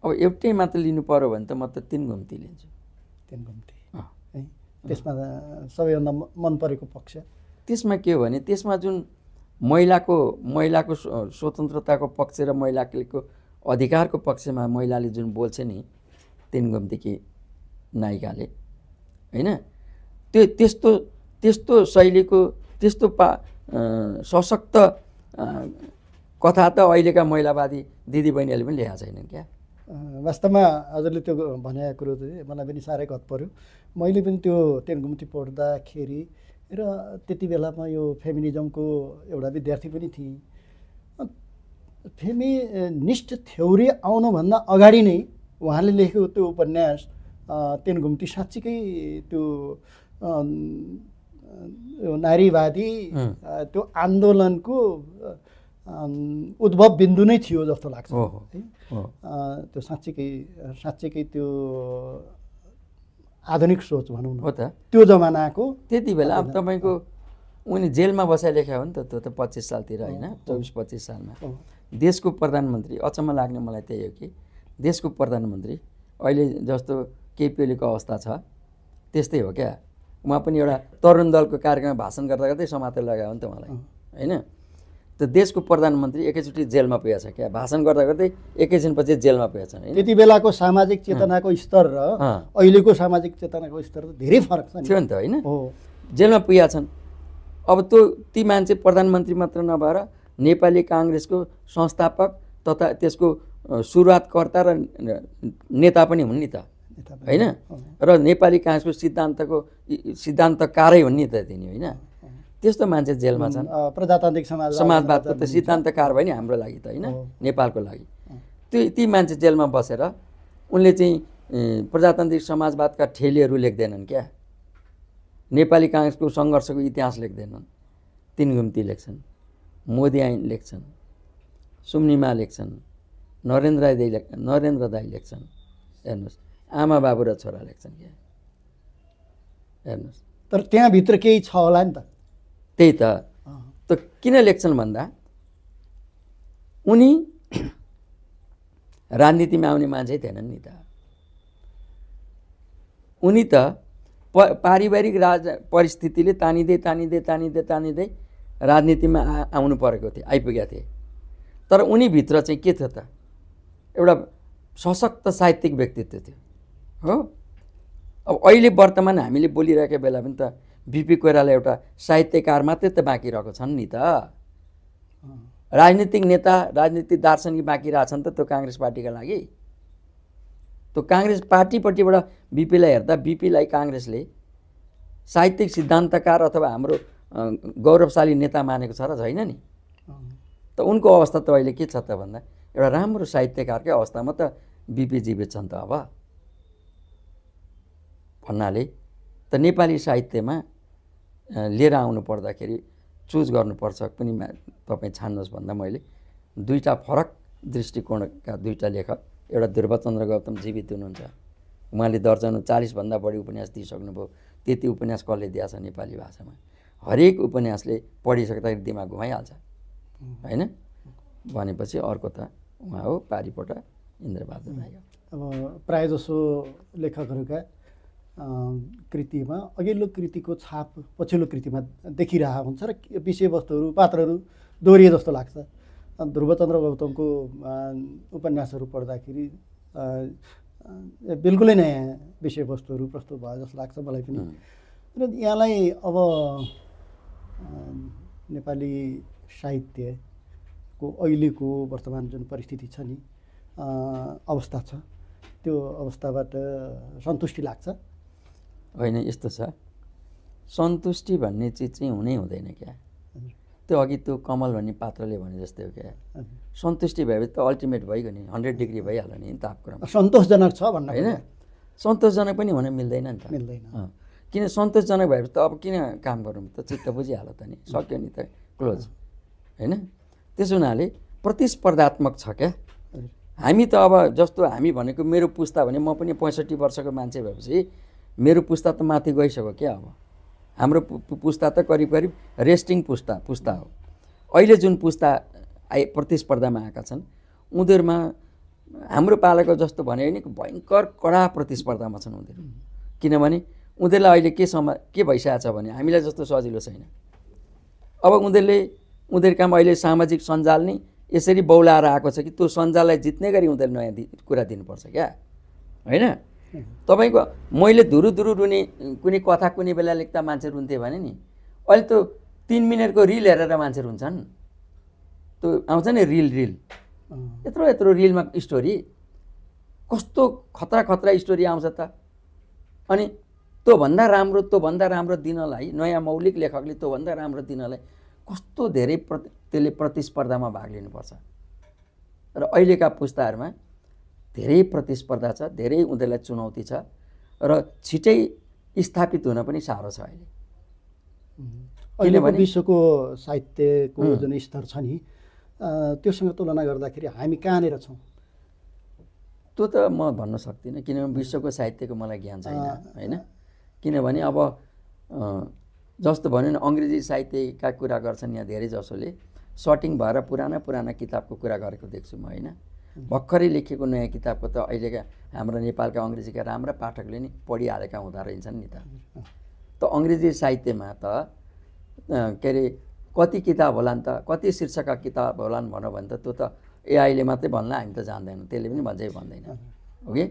अब एउटै मात्र लिनु पर्यो भने त म त तीन घुम्ती लिन्छु। तीन घुम्ती है। त्यसमा सबैभन्दा मन परेको पक्ष त्यसमा के हो भने त्यसमा जुन महिलाको स्वतन्त्रताको पक्ष र महिलाको अधिकारको पक्षमा महिलाले जुन बोल्छ नि तीन घुम्तीकी नायिकाले होइन, त्यस्तो शैलीको त्यस्तो सशक्त कथा त अहिलेका महिलावादी दिदीबहिनीहरूले पनि लेखेका छैनन् क्या। वास्तवमा हजुरले त्यो भनेको कुरो चाहिँ मलाई पनि साह्रै घत पर्यो। मैले पनि त्यो तीन घुम्ती पढ्दाखेरि र त्यति बेलामा यो फेमिनिजमको एउटा विद्यार्थी पनि थिएँ। फेमिनिस्ट थ्योरी आउनुभन्दा अगाडि नै उहाँले लेखेको त्यो उपन्यास तीन घुम्ती साँच्चीकै त्यो नारीवादी त्यो आन्दोलनको उद्भव बिन्दु नै थियो जस्तो लाग्छ है। त्यो साँच्चीकै त्यो आधुनिक सोच भनौँ न हो त। त्यो जमानाको त्यति बेला अब तपाईँको उनी जेलमा बसाइ लेख्या हो नि त, त्यो त 25 सालतिर होइन 24-25 सालमा देशको प्रधानमन्त्री। अचम्म लाग्ने मलाई त्यही हो कि देशको प्रधानमन्त्री अहिले जस्तो केपी ओलीको अवस्था छ त्यस्तै हो क्या। उहाँ पनि एउटा तरुण दलको कार्यक्रममा भाषण गर्दा गर्दै समातेर लगायो नि त मलाई होइन। त देशको प्रधानमन्त्री एकैचोटि जेलमा पुगेको छ क्या, भाषण गर्दा गर्दै एकैछिनपछि जेलमा पुगेको छ। त्यति बेलाको सामाजिक चेतनाको स्तर र अहिलेको सामाजिक चेतनाको स्तर त धेरै फरक छ थियो नि त होइन। जेलमा पुगेका छन्। अब ती मान्छे प्रधानमन्त्री मात्र नभएर नेपाली काङ्ग्रेसको संस्थापक तथा त्यसको सुरुवातकर्ता र नेता पनि हुन् नि त होइन। र नेपाली काङ्ग्रेसको सिद्धान्तकारै हुन् नि त तिनी होइन। त्यस्तो मान्छे जेलमा छन्। प्रजातान्त्रिक समाजवादको त सिद्धान्तकार भयो नि हाम्रो लागि त होइन, नेपालको लागि। ती मान्छे जेलमा बसेर उनले चाहिँ प्रजातान्त्रिक समाजवादका ठेलीहरू लेख्दैनन् क्या, नेपाली काङ्ग्रेसको सङ्घर्षको इतिहास लेख्दैनन्। तीन घुम्ती लेख्छन्, मोदी ऐन लेख्छन्, सुम्निमा लेख्छन्, नरेन्द्र दाई लेख्छन्। हेर्नुहोस् आमा बाबु र छोरा लेख्छन् क्या हेर्नुहोस्। तर त्यहाँभित्र केही छ होला नि त। त्यही त किन लेख्छन् भन्दा उनी राजनीतिमा आउने मान्छे थिएनन् नि त। उनी त पारिवारिक परिस्थितिले तानिँदै राजनीतिमा आउनु परेको थियो, आइपुगेका थिए। तर उनीभित्र चाहिँ के थियो त, एउटा सशक्त साहित्यिक व्यक्तित्व थियो हो। अब अहिले वर्तमान हामीले बोलिरहेको बेला पनि त बिपी कोइराला एउटा साहित्यकार मात्रै त बाँकी रहेको छन् नि त। राजनीतिक नेता राजनीतिक दार्शनिक बाँकी रहेछन् त त्यो काङ्ग्रेस पार्टीका लागि। त्यो काङ्ग्रेस पार्टीपट्टिबाट बिपीलाई हेर्दा बिपीलाई काङ्ग्रेसले साहित्यिक सिद्धान्तकार अथवा हाम्रो गौरवशाली नेता मानेको छ र छैन नि। त उनको अवस्था त अहिले के छ त भन्दा एउटा राम्रो साहित्यकारकै अवस्थामा त बिपी जीवित छन् त। अब भन्नाले त नेपाली साहित्यमा लिएर आउनु पर्दाखेरि चुज गर्नुपर्छ पनि तपाईँ छान्नुहोस् भन्दा मैले दुईवटा फरक दृष्टिकोणका दुईवटा लेखक, एउटा ध्रुवचन्द्र गौतम जीवित हुनुहुन्छ, उहाँले दर्जन 40भन्दा बढी उपन्यास दिइसक्नुभयो। त्यति उपन्यास कसले दिएछ नेपाली भाषामा? हरेक उपन्यासले पढिसक्दाखेरि दिमाग घुमाइहाल्छ होइन। भनेपछि अर्को त उहाँ हो पारिपटा इन्द्रबहादुर राई। अब प्रायःजसो लेखकहरूका कृतिमा अघिल्लो कृतिको छाप पछिल्लो कृतिमा देखिरहेको हुन्छ र विषयवस्तुहरू पात्रहरू दोहोरिए जस्तो लाग्छ। ध्रुवचन्द्र गौतमको उपन्यासहरू पढ्दाखेरि बिल्कुलै नयाँ विषयवस्तुहरू प्रस्तुत भयो जस्तो लाग्छ मलाई पनि। र यहाँलाई अब नेपाली साहित्यको अहिलेको वर्तमान जुन परिस्थिति छ नि, अवस्था छ, त्यो अवस्थाबाट सन्तुष्टि लाग्छ? होइन, यस्तो छ, सन्तुष्टि भन्ने चिज चाहिँ हुनै हुँदैन क्या। त त्यो अघि त्यो कमल भन्ने पात्रले भने जस्तै हो क्या, सन्तुष्टि भएपछि त अल्टिमेट भइगयो नि, 100 डिग्री भइहाल्यो नि तापक्रम, सन्तोषजनक छ भन्न होइन? सन्तोषजनक पनि हुन मिल्दैन नि त, मिल्दैन। किन सन्तोषजनक भएपछि त अब किन काम गर्नु त, चित्त बुझिहाल्यो त नि, सक्यो नि त, क्लोज, होइन? त्यसो हुनाले प्रतिस्पर्धात्मक छ क्या। हामी त अब जस्तो हामी भनेको मेरो पुस्ता भने म पनि 65 वर्षको मान्छे भएपछि मेरो पुस्ता त माथि गइसक्यो क्या। अब हाम्रो पुस्ता त करिब करिब रेस्टिङ पुस्ता हो। अहिले जुन पुस्ता प्रतिस्पर्धामा आएका छन् उनीहरूमा हाम्रो पालाको जस्तो भने नि भयङ्कर कडा प्रतिस्पर्धामा छन् उनीहरू, किनभने उनीहरूलाई अहिले के भइसकेको छ भने हामीलाई जस्तो सजिलो छैन। अब उनीहरूकामा अहिले सामाजिक सञ्जाल नै यसरी बौलाएर आएको छ कि त्यो सञ्जाललाई जित्ने गरी उनीहरूले नयाँ कुरा दिनुपर्छ क्या, होइन? तपाईँको मैले धुरु रुने कुनै कथा कुनै बेला लेख्दा मान्छे रुन्थे भने नि, अहिले त्यो 3 मिनटको रिल हेरेर मान्छे रुन्छन्। त्यो आउँछ नि रिल यत्रो रिलमा स्टोरी, कस्तो खतरा स्टोरी आउँछ त। अनि त्योभन्दा राम्रो दिनलाई नयाँ मौलिक लेखकले त्योभन्दा राम्रो दिनलाई कस्तो धेरै त्यसले प्रतिस्पर्धामा भाग लिनुपर्छ। र अहिलेका पुस्ताहरूमा धेरै प्रतिस्पर्धा छ, धेरै उनीहरूलाई चुनौती छ र छिटै स्थापित हुन पनि साह्रो छ अहिले। अहिलेको विश्वको साहित्यको जुन स्तर छ नि त्योसँग तुलना गर्दाखेरि हामी कहाँनिर छौँ त्यो त म भन्न सक्दिनँ, किनभने विश्वको साहित्यको मलाई ज्ञान छैन, होइन? किनभने अब जस्तो भन्यो नि अङ्ग्रेजी साहित्यका कुरा गर्छन् यहाँ धेरै जसोले, सर्टिङ भएर पुराना किताबको कुरा गरेको देख्छु म, होइन? भर्खरै लेखेको नयाँ किताबको त अहिलेका हाम्रो नेपालका अङ्ग्रेजीका राम्रा पाठकले नि पढिहालेका हुँदो रहेछन् नि त। त अङ्ग्रेजी साहित्यमा त के अरे कति किताब होलान् त, कति शीर्षकका किताब होलान् भनौँ भने त त्यो त एआईले मात्रै भन्ला, हामी त जान्दैनौँ, त्यसले पनि भन्छै भन्दैन, हो कि?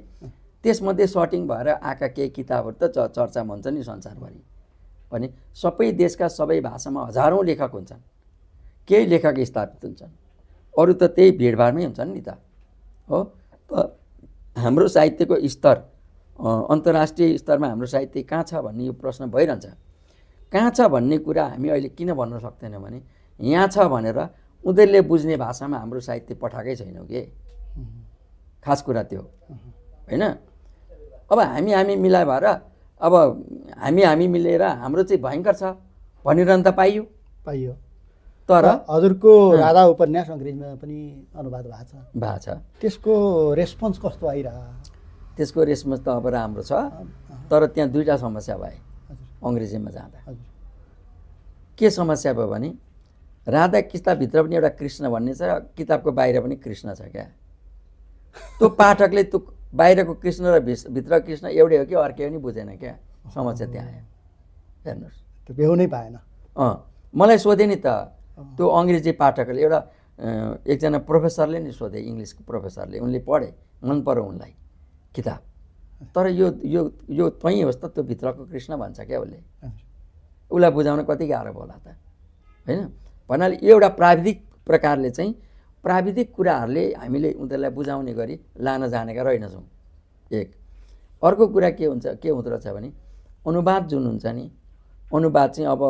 त्यसमध्ये सर्टिङ भएर आएका केही किताबहरू त चर्चामा हुन्छ नि संसारभरि, अनि सबै देशका सबै भाषामा हजारौँ लेखक हुन्छन्, केही लेखक स्थापित हुन्छन्, अरू त त्यही भिडभाडमै हुन्छन् नि त, हो? त हाम्रो साहित्यको स्तर अन्तर्राष्ट्रिय स्तरमा हाम्रो साहित्य कहाँ छ भन्ने यो प्रश्न भइरहन्छ। कहाँ छ भन्ने कुरा हामी अहिले किन भन्न सक्दैनौँ भने यहाँ छ भनेर उनीहरूले बुझ्ने भाषामा हाम्रो साहित्य पठाएकै छैनौँ कि, खास कुरा त्यो, होइन? अब हामी मिलाइ भएर अब हामी मिलेर हाम्रो चाहिँ भयङ्कर छ भनिरहन त पाइयो। तर हजुरको राधा उपन्यास अङ्ग्रेजीमा पनि अनुवाद भएको छ, त्यसको रेस्पोन्स कस्तो आइरह? त्यसको रेस्पोन्स त अब राम्रो छ, तर त्यहाँ दुईवटा समस्या भए अङ्ग्रेजीमा जाँदा। के समस्या भयो भने राधा किताबभित्र पनि एउटा कृष्ण भन्ने छ, किताबको बाहिर पनि कृष्ण छ क्या। त्यो पाठकले त्यो बाहिरको कृष्ण र भित्र कृष्ण एउटै हो कि अर्कै हो नि बुझेन क्या, समस्या त्यहाँ आयो। हेर्नुहोस् त्यो बेहुनै पाएन। मलाई सोधे नि त त्यो अङ्ग्रेजी पाठकले, एउटा एकजना प्रोफेसरले नि सोधे, इङ्ग्लिसको प्रोफेसरले, उनले पढे, मन पर्यो उनलाई किताब, तर यो तैँ होस् त त्यो भित्रको कृष्ण भन्छ क्या उसले, उसलाई बुझाउन कति गाह्रो होला त, होइन? भन्नाले एउटा प्राविधिक प्रकारले चाहिँ प्राविधिक कुराहरूले हामीले उनीहरूलाई बुझाउने गरी लान जानेका रहेनछौँ, एक। अर्को कुरा के हुँदो रहेछ भने अनुवाद जुन हुन्छ नि, अनुवाद चाहिँ अब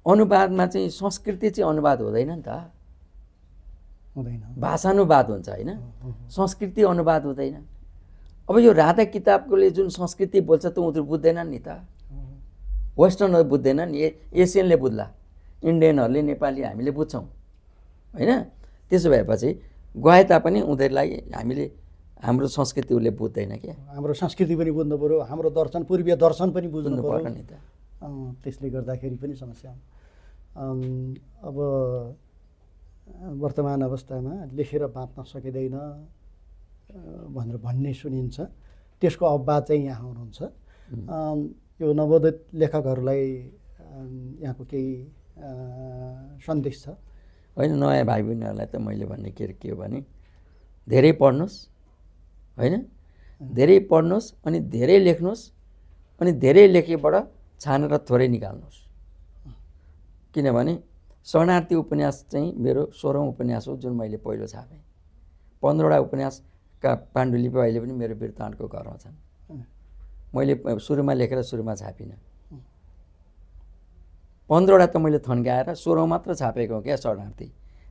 अनुवादमा चाहिँ संस्कृति चाहिँ अनुवाद हुँदैन नि त, भाषानुवाद हुन्छ, होइन? संस्कृति अनुवाद हुँदैन। अब यो राधा किताबकोले जुन संस्कृति बोल्छ त उनीहरू बुझ्दैनन् नि त, वेस्टर्नहरू बुझ्दैनन्, एसियनले बुझ्ला, इन्डियनहरूले, नेपाली हामीले बुझ्छौँ, होइन? त्यसो भएपछि गए तापनि उनीहरूलाई हामीले हाम्रो संस्कृति उसले बुझ्दैन क्या। हाम्रो संस्कृति पनि बुझ्नु पऱ्यो, हाम्रो दर्शन, पूर्वीय दर्शन पनि बुझ्नु पर्यो नि त। त्यसले गर्दाखेरि पनि समस्या। अब वर्तमान अवस्थामा लेखेर बाँच्न सकिँदैन भनेर भन्ने सुनिन्छ, त्यसको अपवाद चाहिँ यहाँ हुनुहुन्छ। यो नवोदित लेखकहरूलाई यहाँको केही सन्देश छ? होइन, नयाँ भाइ बहिनीहरूलाई त मैले भन्ने के हो भने धेरै पढ्नुहोस्, होइन? धेरै पढ्नुहोस्, अनि धेरै लेख्नुहोस्, अनि धेरै लेखेबाट छानेर थोरै निकाल्नुहोस्। किनभने शरणार्थी उपन्यास चाहिँ मेरो 16औँ उपन्यास हो जुन मैले पहिलो छापेँ। 15वटा उपन्यासका पाण्डुलिपि अहिले पनि मेरो वृत्तान्तको घरमा छन्। मैले सुरुमा लेखेर सुरुमा छापिनँ। 15वटा त मैले थन्काएर 16 मात्र छापेको हो क्या शरणार्थी।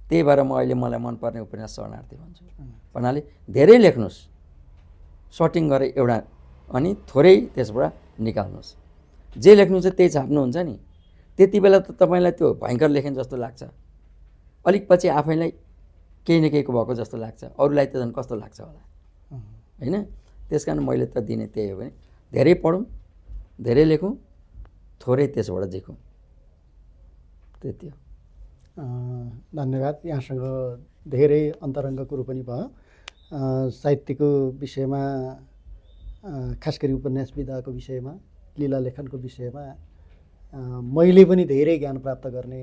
त्यही भएर मलाई मनपर्ने उपन्यास शरणार्थी भन्छु। भन्नाले धेरै लेख्नुहोस्, सर्टिङ गरेर एउटा अनि थोरै त्यसबाट निकाल्नुहोस्। जे लेख्नुहुन्छ त्यही छाप्नुहुन्छ नि, त्यति बेला त तपाईँलाई त्यो भयङ्कर लेखेन जस्तो लाग्छ, अलिक पछि आफैलाई केही न केहीको भएको जस्तो लाग्छ, अरूलाई त झन् कस्तो लाग्छ होला होइन। त्यस कारण मैले त दिने त्यही हो भने धेरै पढौँ, धेरै लेखौँ, थोरै त्यसबाट झिकौँ, त्यति हो। धन्यवाद। यहाँसँग धेरै अन्तरङ्ग कुरो पनि भयो। साहित्यको विषयमा, खास गरी उपन्यास विधाको विषयमा, लीला लेखनको विषयमा मैले पनि धेरै ज्ञान प्राप्त गर्ने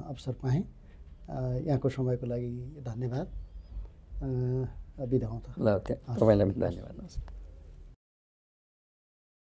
अवसर पाएँ। यहाँको समयको लागि धन्यवाद। बिदा हुँ त। ल, तपाईँलाई पनि धन्यवाद।